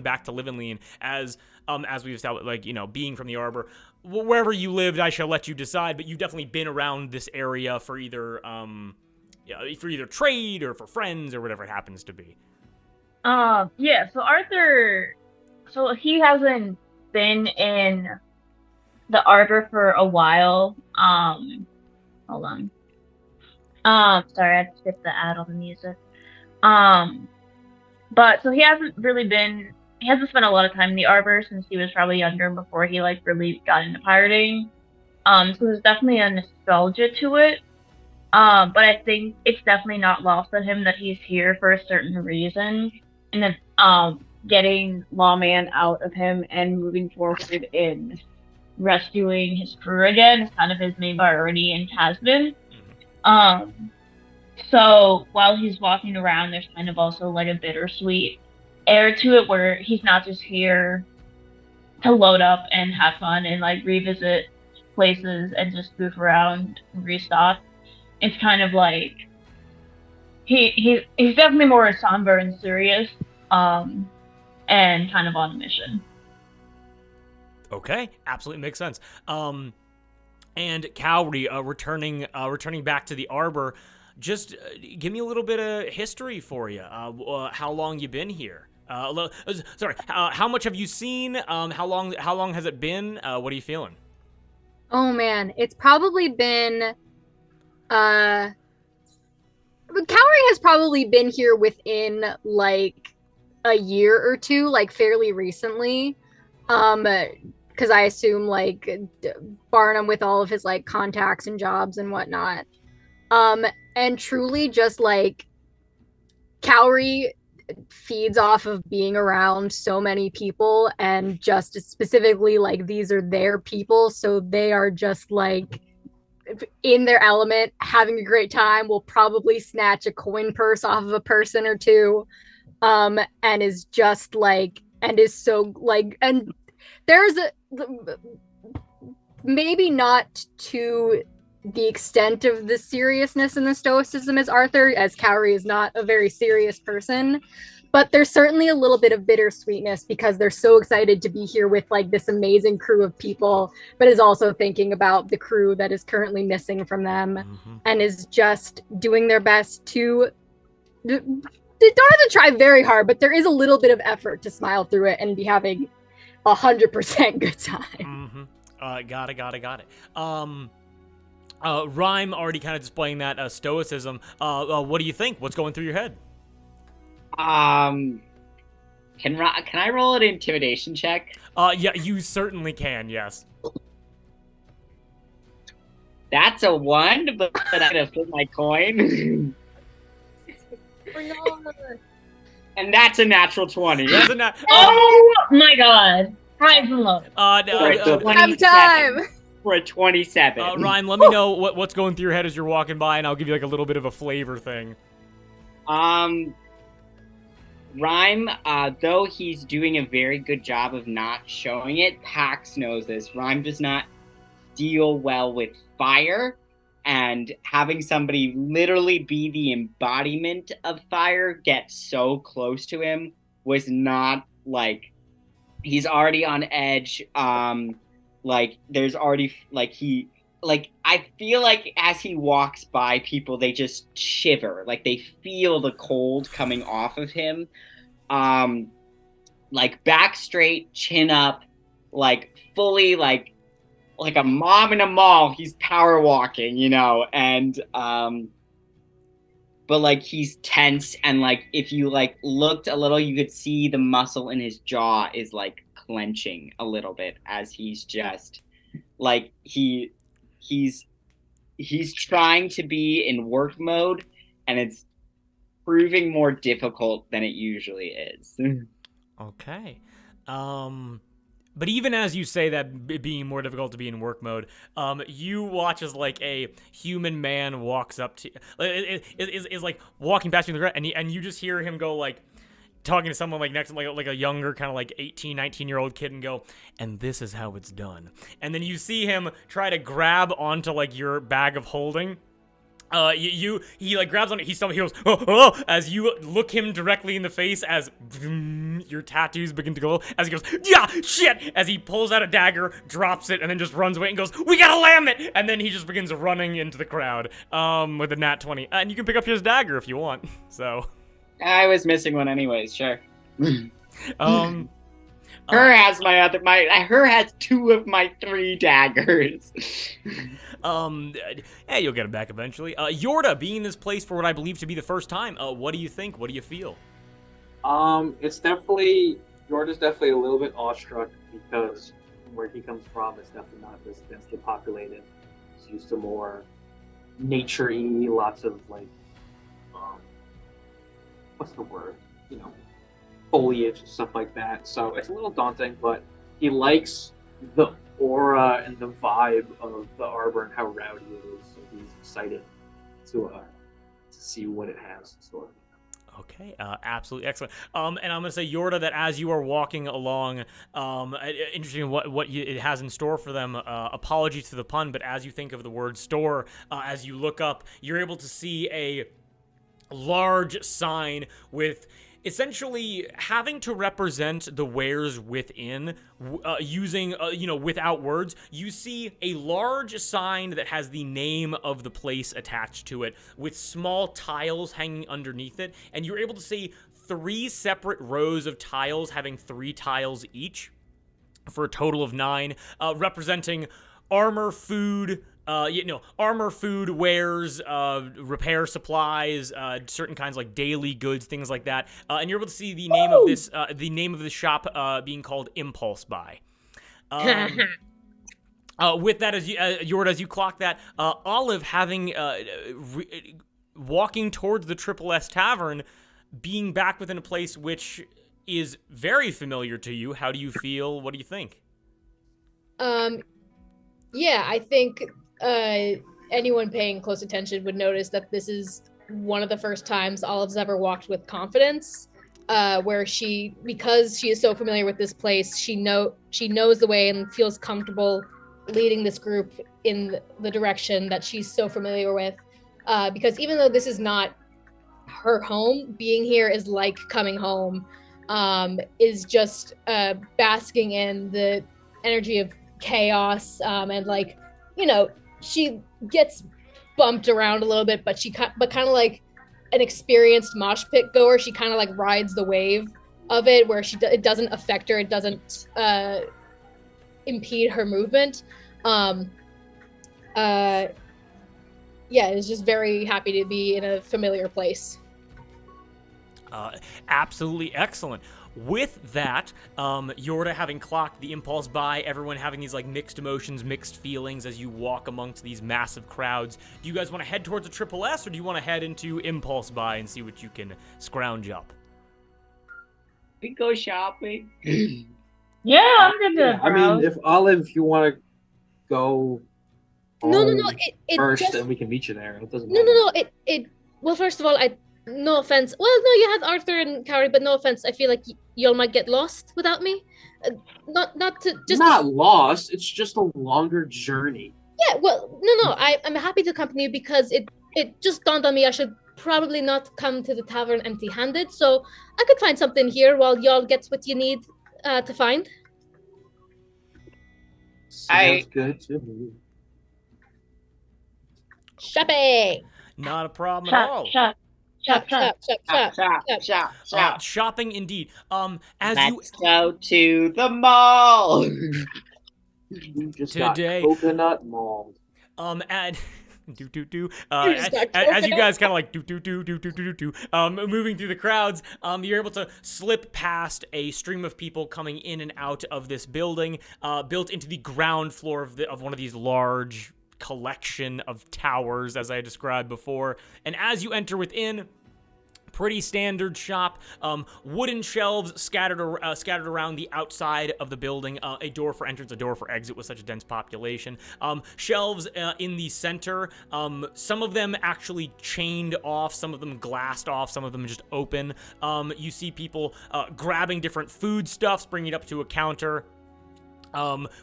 back to Livenleam as we've established, like, being from the Arbor? Wherever you lived, I shall let you decide, but you've definitely been around this area for either trade or for friends or whatever it happens to be. Yeah, so Arthur, so he hasn't been in the Arbor for a while. Hold on. Sorry, I had to skip the ad on the music. But so he hasn't spent a lot of time in the Arbor since he was probably younger, before he like really got into pirating. So there's definitely a nostalgia to it. But I think it's definitely not lost on him that he's here for a certain reason, and that getting Lawman out of him and moving forward in rescuing his crew again is kind of his main priority and has been. So while he's walking around, there's kind of also like a bittersweet air to it, where he's not just here to load up and have fun and like revisit places and just goof around and restock. It's kind of like he's definitely more somber and serious, and kind of on a mission. Okay, absolutely makes sense. And Cowrie, returning back to the Arbor, just give me a little bit of history for you. How long you been here? How much have you seen? How long has it been? What are you feeling? Oh man, it's probably been Cowrie has probably been here within like a year or two, like fairly recently. Because I assume like Barnum, with all of his like contacts and jobs and whatnot. And truly just like Cowrie feeds off of being around so many people, and just specifically like these are their people, so they are just like in their element, having a great time, will probably snatch a coin purse off of a person or two, and is just like, and is so like, and there's maybe not to the extent of the seriousness and the stoicism as Arthur, as Cowrie is not a very serious person, but there's certainly a little bit of bittersweetness because they're so excited to be here with like this amazing crew of people, but is also thinking about the crew that is currently missing from them, and is just doing their best to, they don't have to try very hard, but there is a little bit of effort to smile through it and be having 100% good time. Got it. Rhyme already kind of displaying that stoicism. What do you think? What's going through your head? Can I roll an intimidation check? Yeah, you certainly can. Yes. That's a 1, but I'm gonna flip my coin. And that's a natural 20. That's a nat- Oh my god. Highs and lows. Have time. For a 27. Ryan, let me know what's going through your head as you're walking by, and I'll give you like a little bit of a flavor thing. Rhyme, though he's doing a very good job of not showing it, Pax knows this. Rhyme does not deal well with fire, and having somebody literally be the embodiment of fire get so close to him was not, like, he's already on edge. Like, there's already, like, I feel like as he walks by people, they just shiver. Like, they feel the cold coming off of him. Like, back straight, chin up, like, fully, like a mom in a mall. He's power walking, and, but, like, he's tense, and, like, if you, like, looked a little, you could see the muscle in his jaw is, like, clenching a little bit as he's just, like, he's trying to be in work mode, and it's proving more difficult than it usually is. Okay. But even as you say that being more difficult to be in work mode, you watch as like a human man walks up to is like walking past you in the ground, and you just hear him go like talking to someone like next like a younger kind of like 18, 19-year-old kid and go, and this is how it's done. And then you see him try to grab onto like your bag of holding. He like grabs on it. He goes, oh, as you look him directly in the face as your tattoos begin to go. As he goes, yeah, shit. As he pulls out a dagger, drops it, and then just runs away and goes, we gotta lam it. And then he just begins running into the crowd, with a nat 20. And you can pick up his dagger if you want. So, I was missing one anyways. Sure. Her has 2 of my 3 daggers. Hey, you'll get them back eventually. Yorda, being in this place for what I believe to be the first time, what do you think? What do you feel? Yorda's definitely a little bit awestruck because where he comes from is definitely not this densely populated. He's used to more nature-y, lots of like, what's the word? Foliage and stuff like that. So it's a little daunting, but he likes the aura and the vibe of the Arbor and how rowdy it is. So he's excited to see what it has in store. Okay, absolutely excellent. And I'm gonna say, Yorda, that as you are walking along, interesting what it has in store for them. Apologies to the pun, but as you think of the word store, as you look up, you're able to see a large sign with essentially having to represent the wares within, using, without words. You see a large sign that has the name of the place attached to it with small tiles hanging underneath it. And you're able to see 3 separate rows of tiles having 3 tiles each for a total of 9, representing armor, food, wares, repair supplies, certain kinds like daily goods, things like that. And you're able to see the name of this shop being called Impulse Buy. With that, Yorda, as you clock that, Olive having walking towards the Triple S Tavern, being back within a place which is very familiar to you. How do you feel? What do you think? Yeah, I think anyone paying close attention would notice that this is one of the first times Olive's ever walked with confidence, where because she is so familiar with this place, she knows the way and feels comfortable leading this group in the direction that she's so familiar with. Because even though this is not her home, being here is like coming home, is just basking in the energy of chaos, and like, she gets bumped around a little bit, but kind of like an experienced mosh pit goer, she kind of like rides the wave of it, where it doesn't affect her. It doesn't impede her movement. Yeah, is just very happy to be in a familiar place. Absolutely excellent. With that, Yorda having clocked the impulse buy, everyone having these like mixed emotions, mixed feelings as you walk amongst these massive crowds. Do you guys want to head towards a triple S, or do you want to head into impulse buy and see what you can scrounge up? We go shopping. Yeah, I'm good to I mean, if Olive, you want to go No. It first, just, and we can meet you there. It doesn't no. matter. It. Well, first of all, no offense. Well, no, you had Arthur and Carrie, but no offense. I feel like y'all might get lost without me. Not to just. Not lost. It's just a longer journey. Yeah. Well, no. I'm happy to accompany you because it just dawned on me I should probably not come to the tavern empty-handed. So I could find something here while y'all get what you need to find. Sounds good to me. Shopping. Not a problem at all. Shop. Shopping indeed. Let's go to the mall. You just Today- got coconut mauled. And as you got guys kind of like moving through the crowds, you're able to slip past a stream of people coming in and out of this building, built into the ground floor of one of these large collection of towers, as I described before. And as you enter within, pretty standard shop. Wooden shelves scattered around the outside of the building. A door for entrance, a door for exit with such a dense population. Shelves in the center. Some of them actually chained off, some of them glassed off, some of them just open. You see people grabbing different foodstuffs, bringing it up to a counter.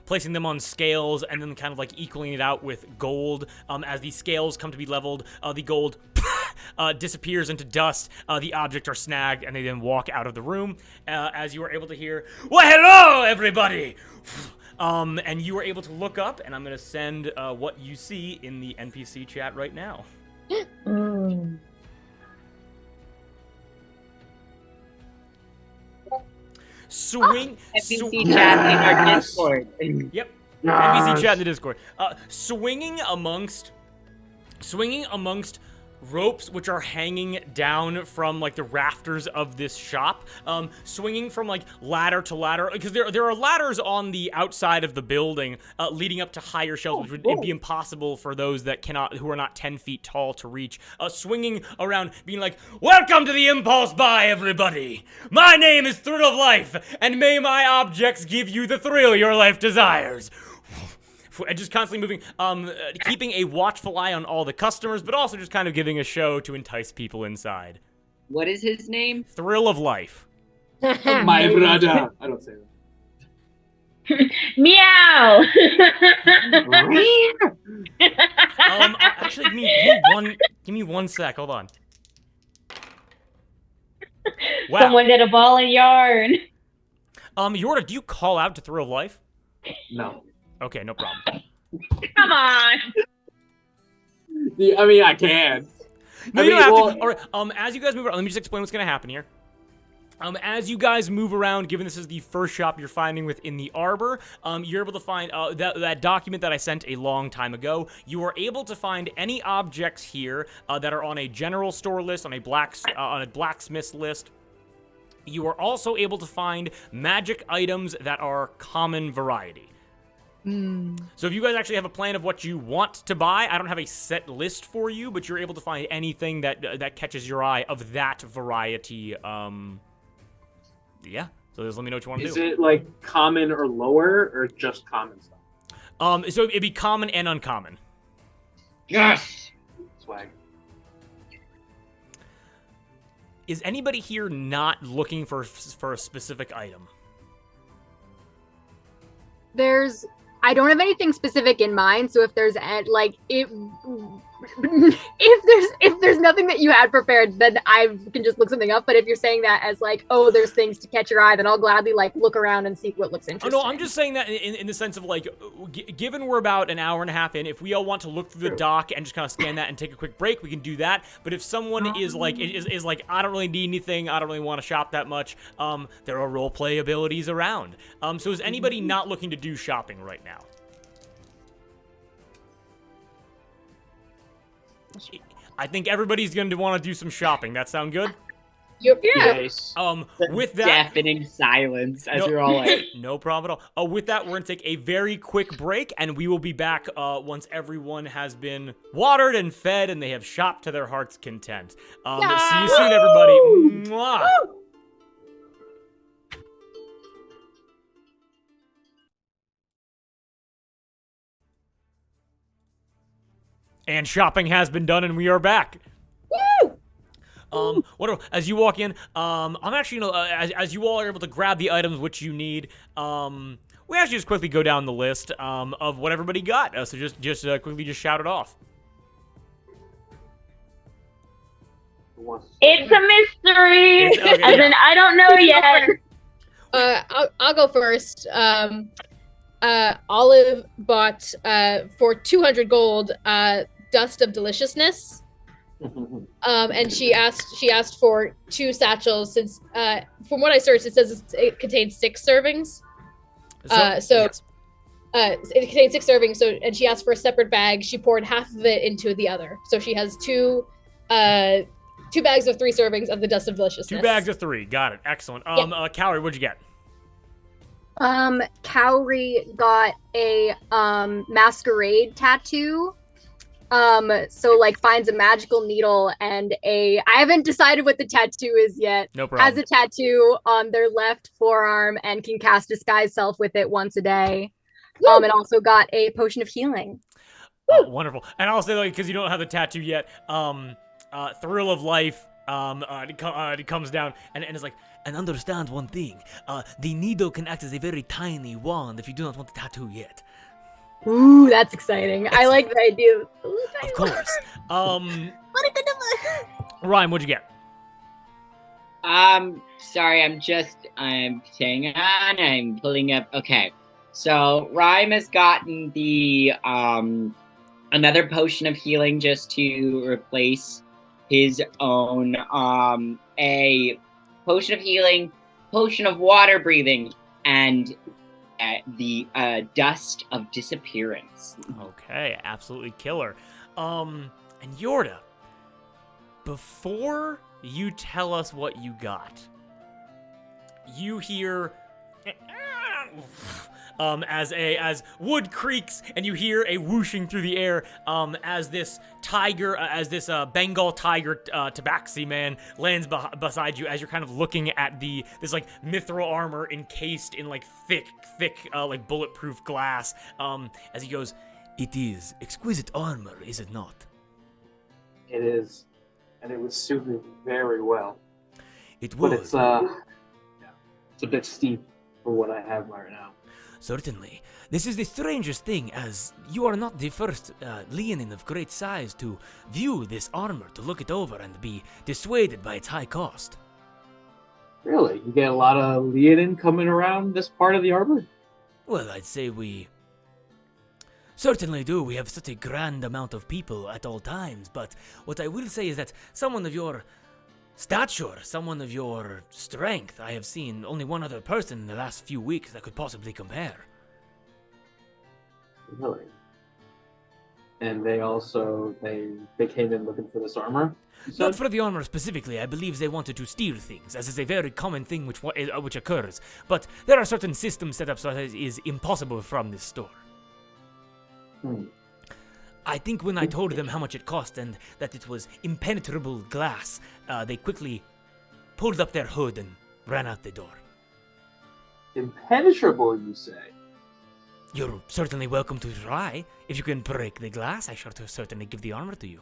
Placing them on scales and then kind of like equaling it out with gold. As the scales come to be leveled, the gold disappears into dust. The objects are snagged and they then walk out of the room. As you are able to hear, "Well, hello, everybody!" And you are able to look up, and I'm going to send what you see in the NPC chat right now. NPC chat in our Discord. Yep. Nice. NPC chat in the Discord. Swinging amongst ropes which are hanging down from like the rafters of this shop, swinging from like ladder to ladder, because there are ladders on the outside of the building leading up to higher shelves, which would be impossible for those who are not 10 feet tall to reach. Swinging around, being like, "Welcome to the Impulse Buy, everybody! My name is Thrill of Life, and may my objects give you the thrill your life desires." And just constantly moving, keeping a watchful eye on all the customers, but also just kind of giving a show to entice people inside. What is his name? Thrill of Life. My brother. I don't say that. Meow. Actually, give me one sec. Hold on. Wow. Someone did a ball of yarn. Yorda, do you call out to Thrill of Life? No. Okay, no problem. Come on. I mean, I can. No, I you mean, don't have well- to. All right. As you guys move around, let me just explain what's going to happen here. As you guys move around, given this is the first shop you're finding within the Arbor, you're able to find that document that I sent a long time ago. You are able to find any objects here that are on a general store list, on a blacksmith's list. You are also able to find magic items that are common variety. So if you guys actually have a plan of what you want to buy, I don't have a set list for you, but you're able to find anything that catches your eye of that variety. Yeah. So just let me know what you want to do. Is it like common or lower, or just common stuff? So it'd be common and uncommon. Yes. Swag. Is anybody here not looking for a specific item? I don't have anything specific in mind, so if there's if there's nothing that you had prepared, then I can just look something up. But if you're saying that as like, oh, there's things to catch your eye, then I'll gladly like look around and see what looks Oh interesting. no, I'm just saying that in the sense of like, given we're about an hour and a half in, if we all want to look through the dock and just kind of scan that and take a quick break, we can do that. But if someone is like, I don't really need anything, I don't really want to shop that much, there are role play abilities around. So is anybody not looking to do shopping right now? I think everybody's going to want to do some shopping. That sound good? Yep. Yeah. Nice. With that, Deafening silence as we're all like, no problem at all. With that, we're going to take a very quick break, and we will be back once everyone has been watered and fed, and they have shopped to their heart's content. See you soon, everybody. Mwah. And shopping has been done, and we are back. As you walk in, I'm actually, as you all are able to grab the items which you need, we actually just quickly go down the list, of what everybody got. So just quickly just shout it off. It's a mystery. Okay, As in, I don't know yet. I'll go first. Olive bought for 200 gold Dust of Deliciousness. And she asked for 2 satchels since from what I searched it says it contains 6 servings. Yes. It contains 6 servings. So and she asked for a separate bag. She poured half of it into the other. So she has 2 bags of 3 servings of the Dust of Deliciousness. 2 bags of 3. Got it. Excellent. Calorie, what'd you get? Cowrie got a masquerade tattoo. So like finds a magical needle and I haven't decided what the tattoo is yet. No problem. Has a tattoo on their left forearm and can cast disguise self with it once a day. And also got a potion of healing. Wonderful. And I'll say, like, because you don't have the tattoo yet, Thrill of Life, it comes down and it's like, and understand one thing, the needle can act as a very tiny wand if you do not want the tattoo yet. Ooh, that's exciting. I like the idea. Of course. Ryan, what'd you get? Sorry, I'm staying on. I'm pulling up. Okay. So Rhyme has gotten the another potion of healing just to replace his own a potion of healing, potion of water breathing, and the dust of disappearance. Okay, absolutely killer. And Yorda, before you tell us what you got, you hear as wood creaks and you hear a whooshing through the air as this Bengal tiger tabaxi man lands beside you as you're kind of looking at this like mithril armor encased in like thick like bulletproof glass as he goes, "It is exquisite armor, is it not?" It is, and it would suit me very well. It would. But it's a bit steep for what I have right now. Certainly. This is the strangest thing, as you are not the first Leonin of great size to view this armor, to look it over and be dissuaded by its high cost. Really? You get a lot of Leonin coming around this part of the Arbor? Well, I'd say we certainly do. We have such a grand amount of people at all times, but what I will say is that someone of your stature, someone of your strength, I have seen only one other person in the last few weeks that could possibly compare. Really? And they also, they came in looking for this armor? Not for the armor specifically. I believe they wanted to steal things, as is a very common thing which occurs. But there are certain systems set up so that it is impossible from this store. I think when I told them how much it cost and that it was impenetrable glass, they quickly pulled up their hood and ran out the door. Impenetrable, you say? You're certainly welcome to try. If you can break the glass, I shall certainly give the armor to you.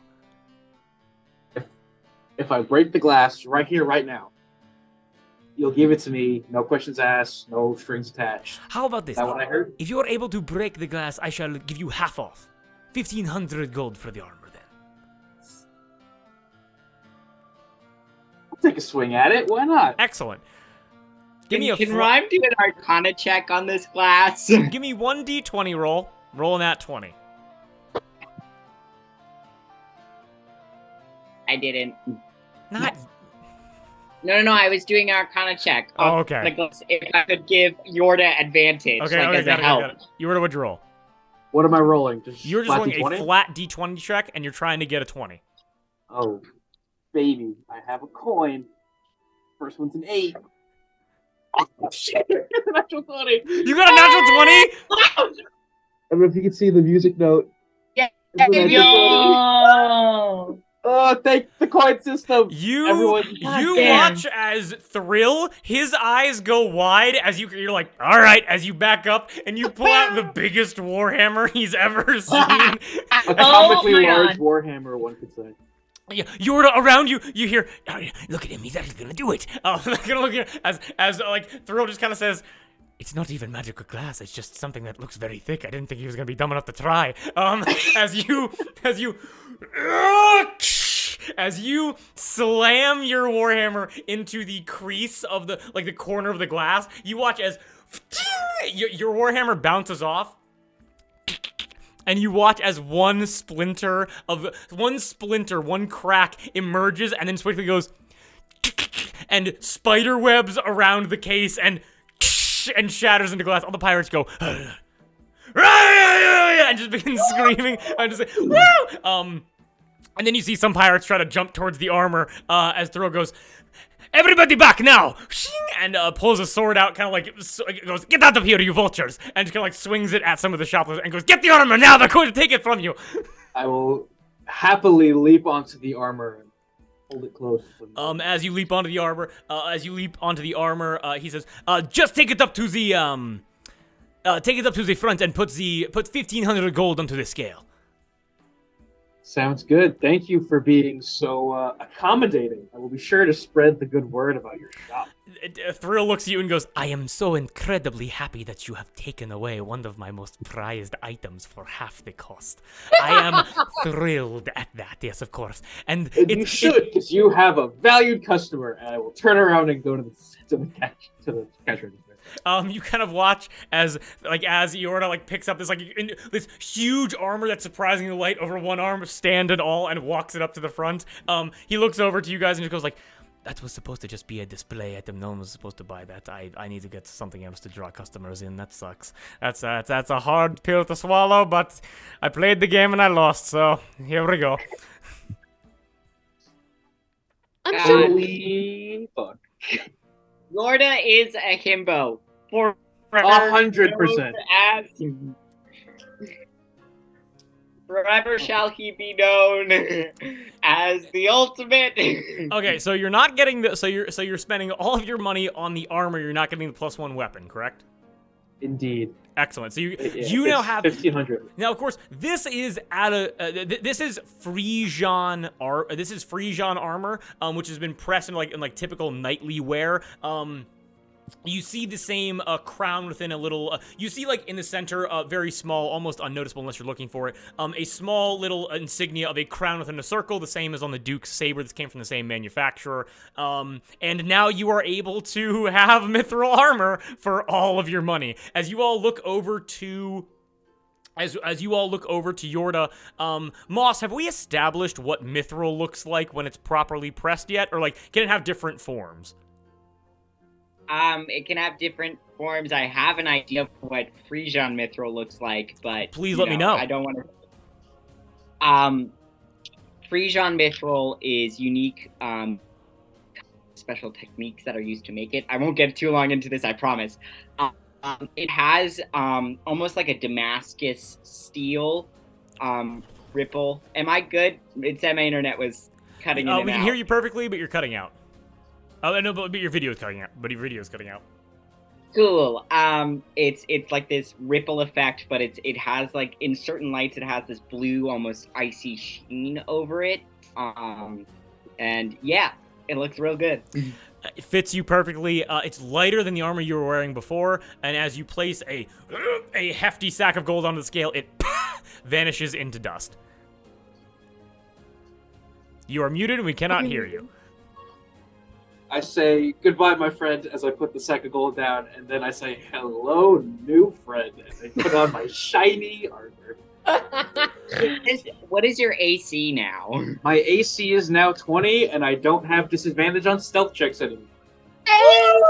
If I break the glass right here, right now, you'll give it to me, no questions asked, no strings attached. How about this? Is that what I heard? If you're able to break the glass, I shall give you half off. 1,500 gold for the armor, then. take a swing at it. Why not? Excellent. Give me a Can Rhyme do an Arcana check on this glass? Give me 1d20 roll. Rolling that 20. I didn't. Not. No. I was doing an Arcana check. Oh, okay. The glass, if I could give Yorda advantage, Okay, as a got help. it. You were to what'd you roll? What am I rolling? You're just flat rolling D20? a flat d20 check, and you're trying to get a 20. Oh, baby. I have a coin. First one's an 8. Oh, shit. Natural 20. You got a natural 20? I don't know if you can see the music note. Yeah. It's a natural 20. Yo. Oh, thank the coin system. You damn. watch as Thrill, his eyes go wide as you're like, all right, as you back up and you pull out the biggest warhammer he's ever seen. A comically my large God. warhammer, one could say. You're around you. You hear, "Oh, look at him. He's actually gonna do it. Gonna look at as like Thrill just kind of says, it's not even magical glass. It's just something that looks very thick. I didn't think he was gonna be dumb enough to try. As you slam your warhammer into the crease of the corner of the glass, you watch as your warhammer bounces off. And you watch as one crack emerges and then swiftly goes and spider webs around the case and shatters into glass. All the pirates go and just begin screaming and just say, woo! And then you see some pirates try to jump towards the armor as Throw goes, everybody back now! And pulls a sword out, kind of like, goes, get out of here, you vultures! And just kind of like swings it at some of the shoplifters and goes, get the armor now, they're going to take it from you! I will happily leap onto the armor and hold it close. As you leap onto the armor, he says, just take it up to the, front and put 1,500 gold onto the scale. Sounds good. Thank you for being so accommodating. I will be sure to spread the good word about your shop. Thrill looks at you and goes, I am so incredibly happy that you have taken away one of my most prized items for half the cost. I am thrilled at that, yes, of course. And you should, because you have a valued customer, and I will turn around and go to the cash register. You kind of watch as Yorda picks up this huge armor that's surprisingly light over one arm, stand and all, and walks it up to the front. He looks over to you guys and just goes like, that was supposed to just be a display item. No one was supposed to buy that. I need to get something else to draw customers in. That sucks. That's a hard pill to swallow, but I played the game and I lost, so here we go. I'm sure. Holy fuck. Yorda is a himbo. 100%. Forever shall he be known as the ultimate. Okay, so you're not getting the so you're spending all of your money on the armor. You're not getting the +1 weapon, correct? Indeed. Excellent. So you now have 1,500. Now, of course, this is this is Frisian armor, which has been pressed in typical knightly wear. You see the same crown within a little. You see, in the center, very small, almost unnoticeable unless you're looking for it. A small little insignia of a crown within a circle, the same as on the Duke's saber. This came from the same manufacturer. And now you are able to have mithril armor for all of your money. As you all look over to. As you all look over to Yorda, Moss, have we established what mithril looks like when it's properly pressed yet, or can it have different forms? It can have different forms. I have an idea of what Frisian mithril looks like, but please let me know. I don't want to. Frisian mithril is unique, special techniques that are used to make it. I won't get too long into this, I promise. It has almost like a Damascus steel ripple. Am I good? It said my internet was cutting in and out. We can hear you perfectly, but you're cutting out. Oh no, but your video is cutting out. Cool. It's like this ripple effect, but it has in certain lights it has this blue, almost icy sheen over it. And yeah, it looks real good. It fits you perfectly. It's lighter than the armor you were wearing before, and as you place a hefty sack of gold onto the scale, it vanishes into dust. You are muted, and we cannot hear you. I say goodbye, my friend, as I put the sack of gold down, and then I say hello, new friend, and I put on my shiny armor. What is your AC now? My AC is now 20, and I don't have disadvantage on stealth checks anymore. Hey!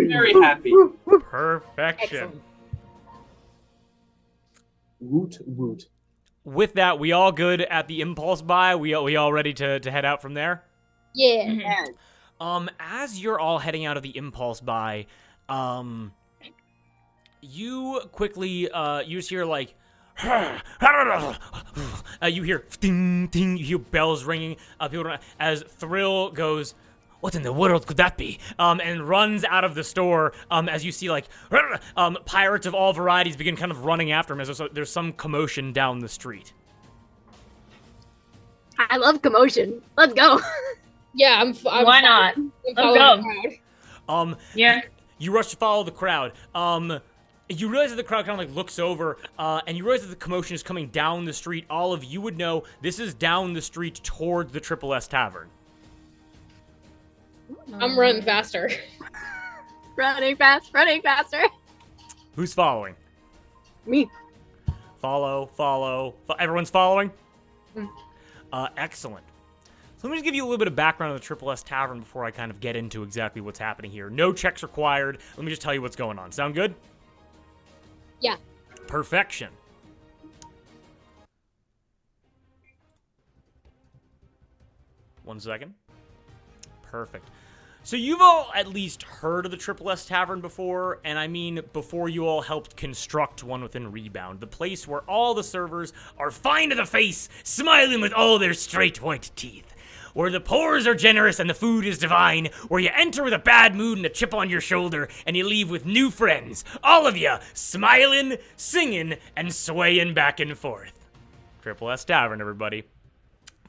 Very happy. Perfection. Excellent. Woot woot. With that, we all good at the impulse buy? We all ready to head out from there? Yeah. Mhm. As you're all heading out of the impulse buy, you quickly, you just hear like, you hear ding ding, you hear bells ringing. People as Thrill goes, what in the world could that be? And runs out of the store. As you see like, pirates of all varieties begin kind of running after him as there's some commotion down the street. I love commotion. Let's go. Yeah, I'm Why not? I'm Let's following go. the crowd. Yeah. You rush to follow the crowd. You realize that the crowd kind of like looks over, and you realize that the commotion is coming down the street. All of you would know this is down the street towards the Triple S Tavern. I'm running faster. Running faster. Who's following? Me. Follow. Everyone's following? Mm. Excellent. So let me just give you a little bit of background on the Triple S Tavern before I kind of get into exactly what's happening here. No checks required. Let me just tell you what's going on. Sound good? Yeah. Perfection. One second. Perfect. So you've all at least heard of the Triple S Tavern before, and I mean before you all helped construct one within Rebound, the place where all the servers are fine to the face, smiling with all their straight white teeth, where the pours are generous and the food is divine, where you enter with a bad mood and a chip on your shoulder, and you leave with new friends, all of you smiling, singing, and swaying back and forth. Triple S Tavern, everybody.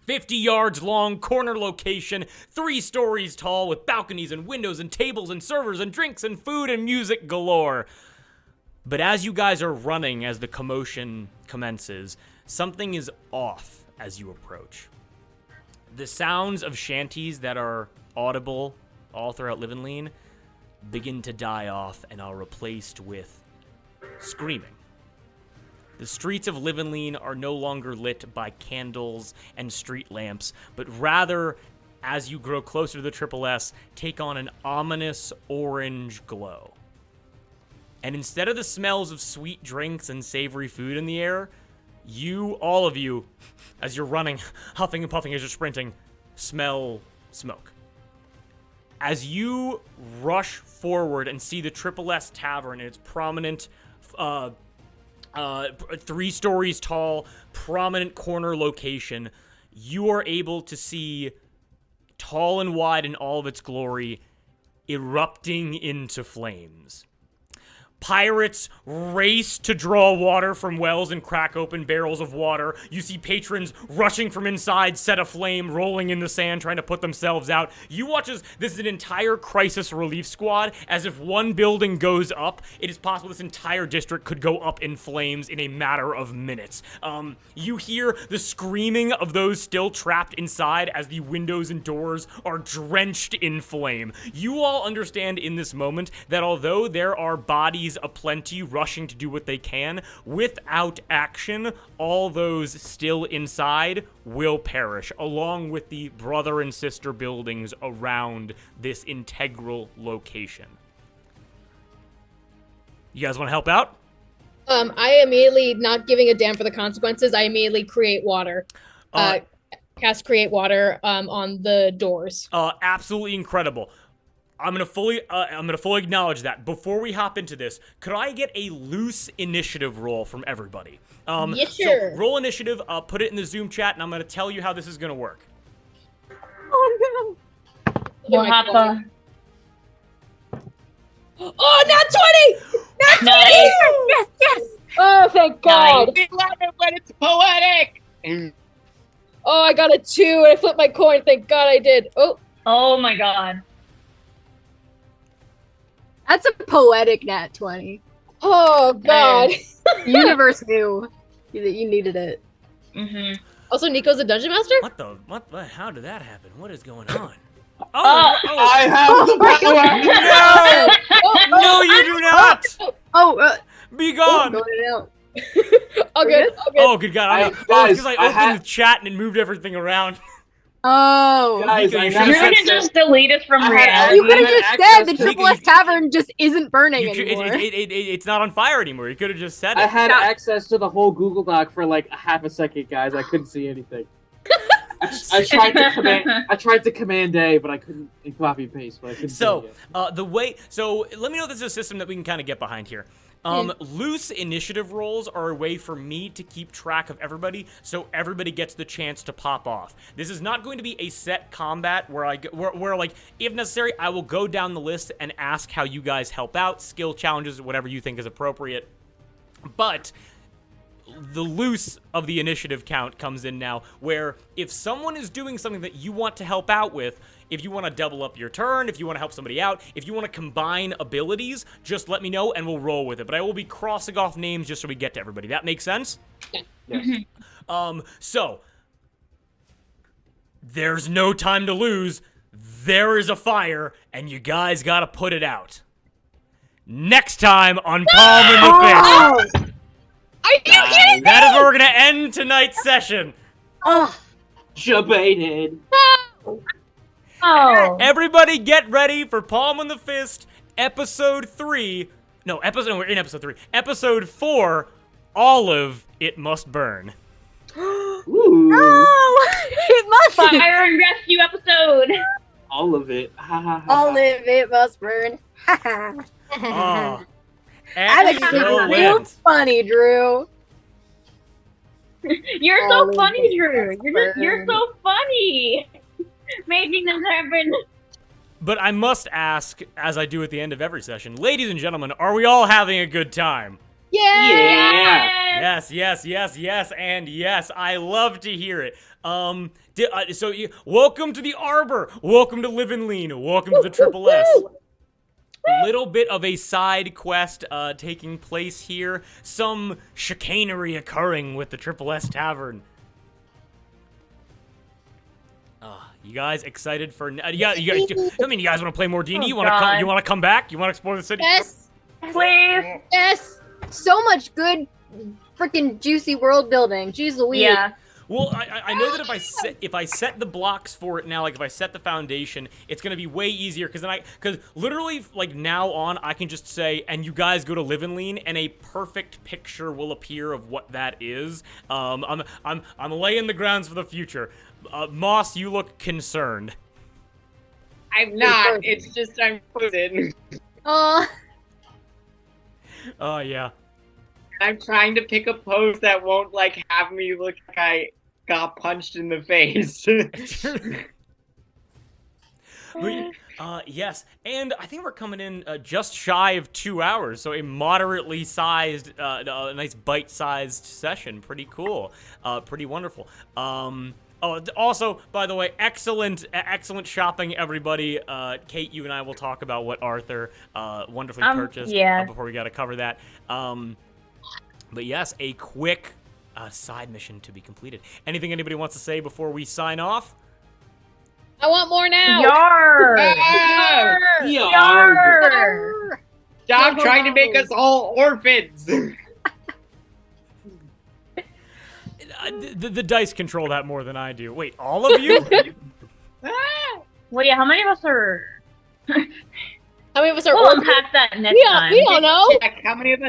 50 yards long, corner location, 3 stories tall, with balconies and windows and tables and servers and drinks and food and music galore. But as you guys are running as the commotion commences, something is off as you approach. The sounds of shanties that are audible all throughout Livenleen begin to die off and are replaced with screaming. The streets of Livenleen are no longer lit by candles and street lamps, but rather, as you grow closer to the Triple S, take on an ominous orange glow. And instead of the smells of sweet drinks and savory food in the air, you, all of you, as you're running, huffing and puffing as you're sprinting, smell smoke. As you rush forward and see the Triple S Tavern in its prominent 3 stories tall, prominent corner location, you are able to see, tall and wide in all of its glory, erupting into flames. Pirates race to draw water from wells and crack open barrels of water. You see patrons rushing from inside, set aflame, rolling in the sand, trying to put themselves out. You watch as this is an entire crisis relief squad. As if one building goes up, it is possible this entire district could go up in flames in a matter of minutes. You hear the screaming of those still trapped inside as the windows and doors are drenched in flame. You all understand in this moment that although there are bodies aplenty rushing to do what they can, without action, all those still inside will perish, along with the brother and sister buildings around this integral location. You guys want to help out? I immediately, not giving a damn for the consequences, I immediately create water. Cast create water on the doors. Absolutely incredible. I'm gonna fully acknowledge that. Before we hop into this, could I get a loose initiative roll from everybody? Yeah, sure. So roll initiative. Put it in the Zoom chat, and I'm gonna tell you how this is gonna work. Oh no. We'll have a... Oh, not 20! Not 20! Nice. Yes. Oh, thank God. We love it when it's poetic. Oh, I got a 2 and I flipped my coin. Thank God I did. Oh. Oh my god. That's a poetic nat 20. Oh, God. Universe knew that you needed it. Mm-hmm. Also, Nico's a dungeon master? What? How did that happen? What is going on? I have the power. No, you do not. Be gone. All good. Oh, good God! Hey, Because guys, I I opened had- the chat and it moved everything around. Guys, Mika, I you had You're should've gonna access- just delete us from I had reality. You could have I had just access said the to- Triple S Tavern just isn't burning You could, anymore. it's not on fire anymore. You could have just said it. I had access to the whole Google Doc for like a half a second, guys. I couldn't see anything. I tried to command A, but I couldn't copy paste. But I couldn't. So, see it. so let me know if this is a system that we can kind of get behind here. Loose initiative rolls are a way for me to keep track of everybody, so everybody gets the chance to pop off. This is not going to be a set combat where where like, if necessary, I will go down the list and ask how you guys help out, skill challenges, whatever you think is appropriate. But the loose of the initiative count comes in now, where if someone is doing something that you want to help out with, if you want to double up your turn, if you want to help somebody out, if you want to combine abilities, just let me know and we'll roll with it. But I will be crossing off names just so we get to everybody. That makes sense? Yes. So, there's no time to lose. There is a fire, and you guys gotta put it out. Next time on Palm in the Fist. Are you kidding me? That is where we're gonna end tonight's session. Debated. Oh. Everybody get ready for Palm in the Fist, episode 3. No, we're in episode 3. Episode 4, Olive, It Must Burn. Ooh, It must. Fire and rescue episode. all of it. Ha, ha, ha, All ha. live, it must burn. Oh, I think it's real excellent. funny, Drew. You're so Olive funny, Drew. You're burn. so funny. Making this happen. But I must ask, as I do at the end of every session, ladies and gentlemen, are we all having a good time? Yeah. Yes, yes, yes, yes, and yes. I love to hear it. Welcome to the Arbor. Welcome to Live and Lean. Welcome to the Triple S. Little bit of a side quest taking place here. Some chicanery occurring with the Triple S Tavern. You guys excited for? I mean, you guys want to play more D&D? You want to come? You want to come back? You want to explore the city? Yes, Please. yes. So much good, freaking juicy world building. Jeez Louise. Yeah. Well, I know that if I set the blocks for it now, like if I set the foundation, it's gonna be way easier because literally like now on I can just say, and you guys go to Live and Lean, and a perfect picture will appear of what that is. I'm laying the grounds for the future. Moss, you look concerned. I'm not. It's just I'm frozen. Oh, Oh yeah. I'm trying to pick a pose that won't like have me look like I got punched in the face. Yes, and I think we're coming in just shy of 2 hours, so a moderately sized, a nice bite-sized session. Pretty cool, pretty wonderful. Also, by the way, excellent shopping, everybody. Kate, you and I will talk about what Arthur wonderfully purchased before we got to cover that. But yes, a quick side mission to be completed. Anything anybody wants to say before we sign off? I want more now. Yar. Yarg. Stop trying to make us all orphans. The dice control that more than I do. Wait, all of you? Well, yeah. How many of us are? How many of us are We'll orphans? unpack that next time. We don't know. Check how many of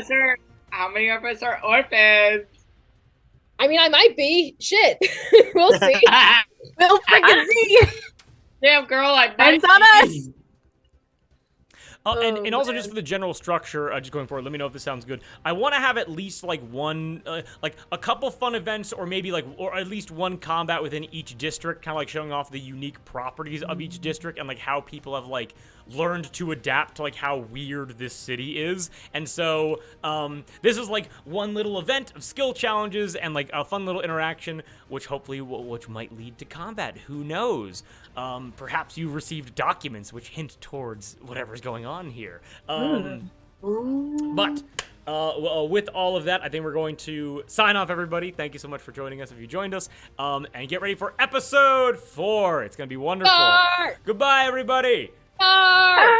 us are orphans? I mean, I might be. Shit. We'll see. we'll freaking see. Damn, girl, I Depends bet on us. you- And also just for the general structure, just going forward, let me know if this sounds good. I want to have at least like one, like a couple fun events, or maybe like, or at least one combat within each district, kind of like showing off the unique properties of each district and like how people have like learned to adapt to like how weird this city is. And so this is like one little event of skill challenges and like a fun little interaction, which hopefully which might lead to combat. Who knows? Perhaps you received documents which hint towards whatever's going on here. But with all of that, I think we're going to sign off, everybody. Thank you so much for joining us if you joined us. And get ready for episode 4. It's going to be wonderful. Star! Goodbye, everybody. Star!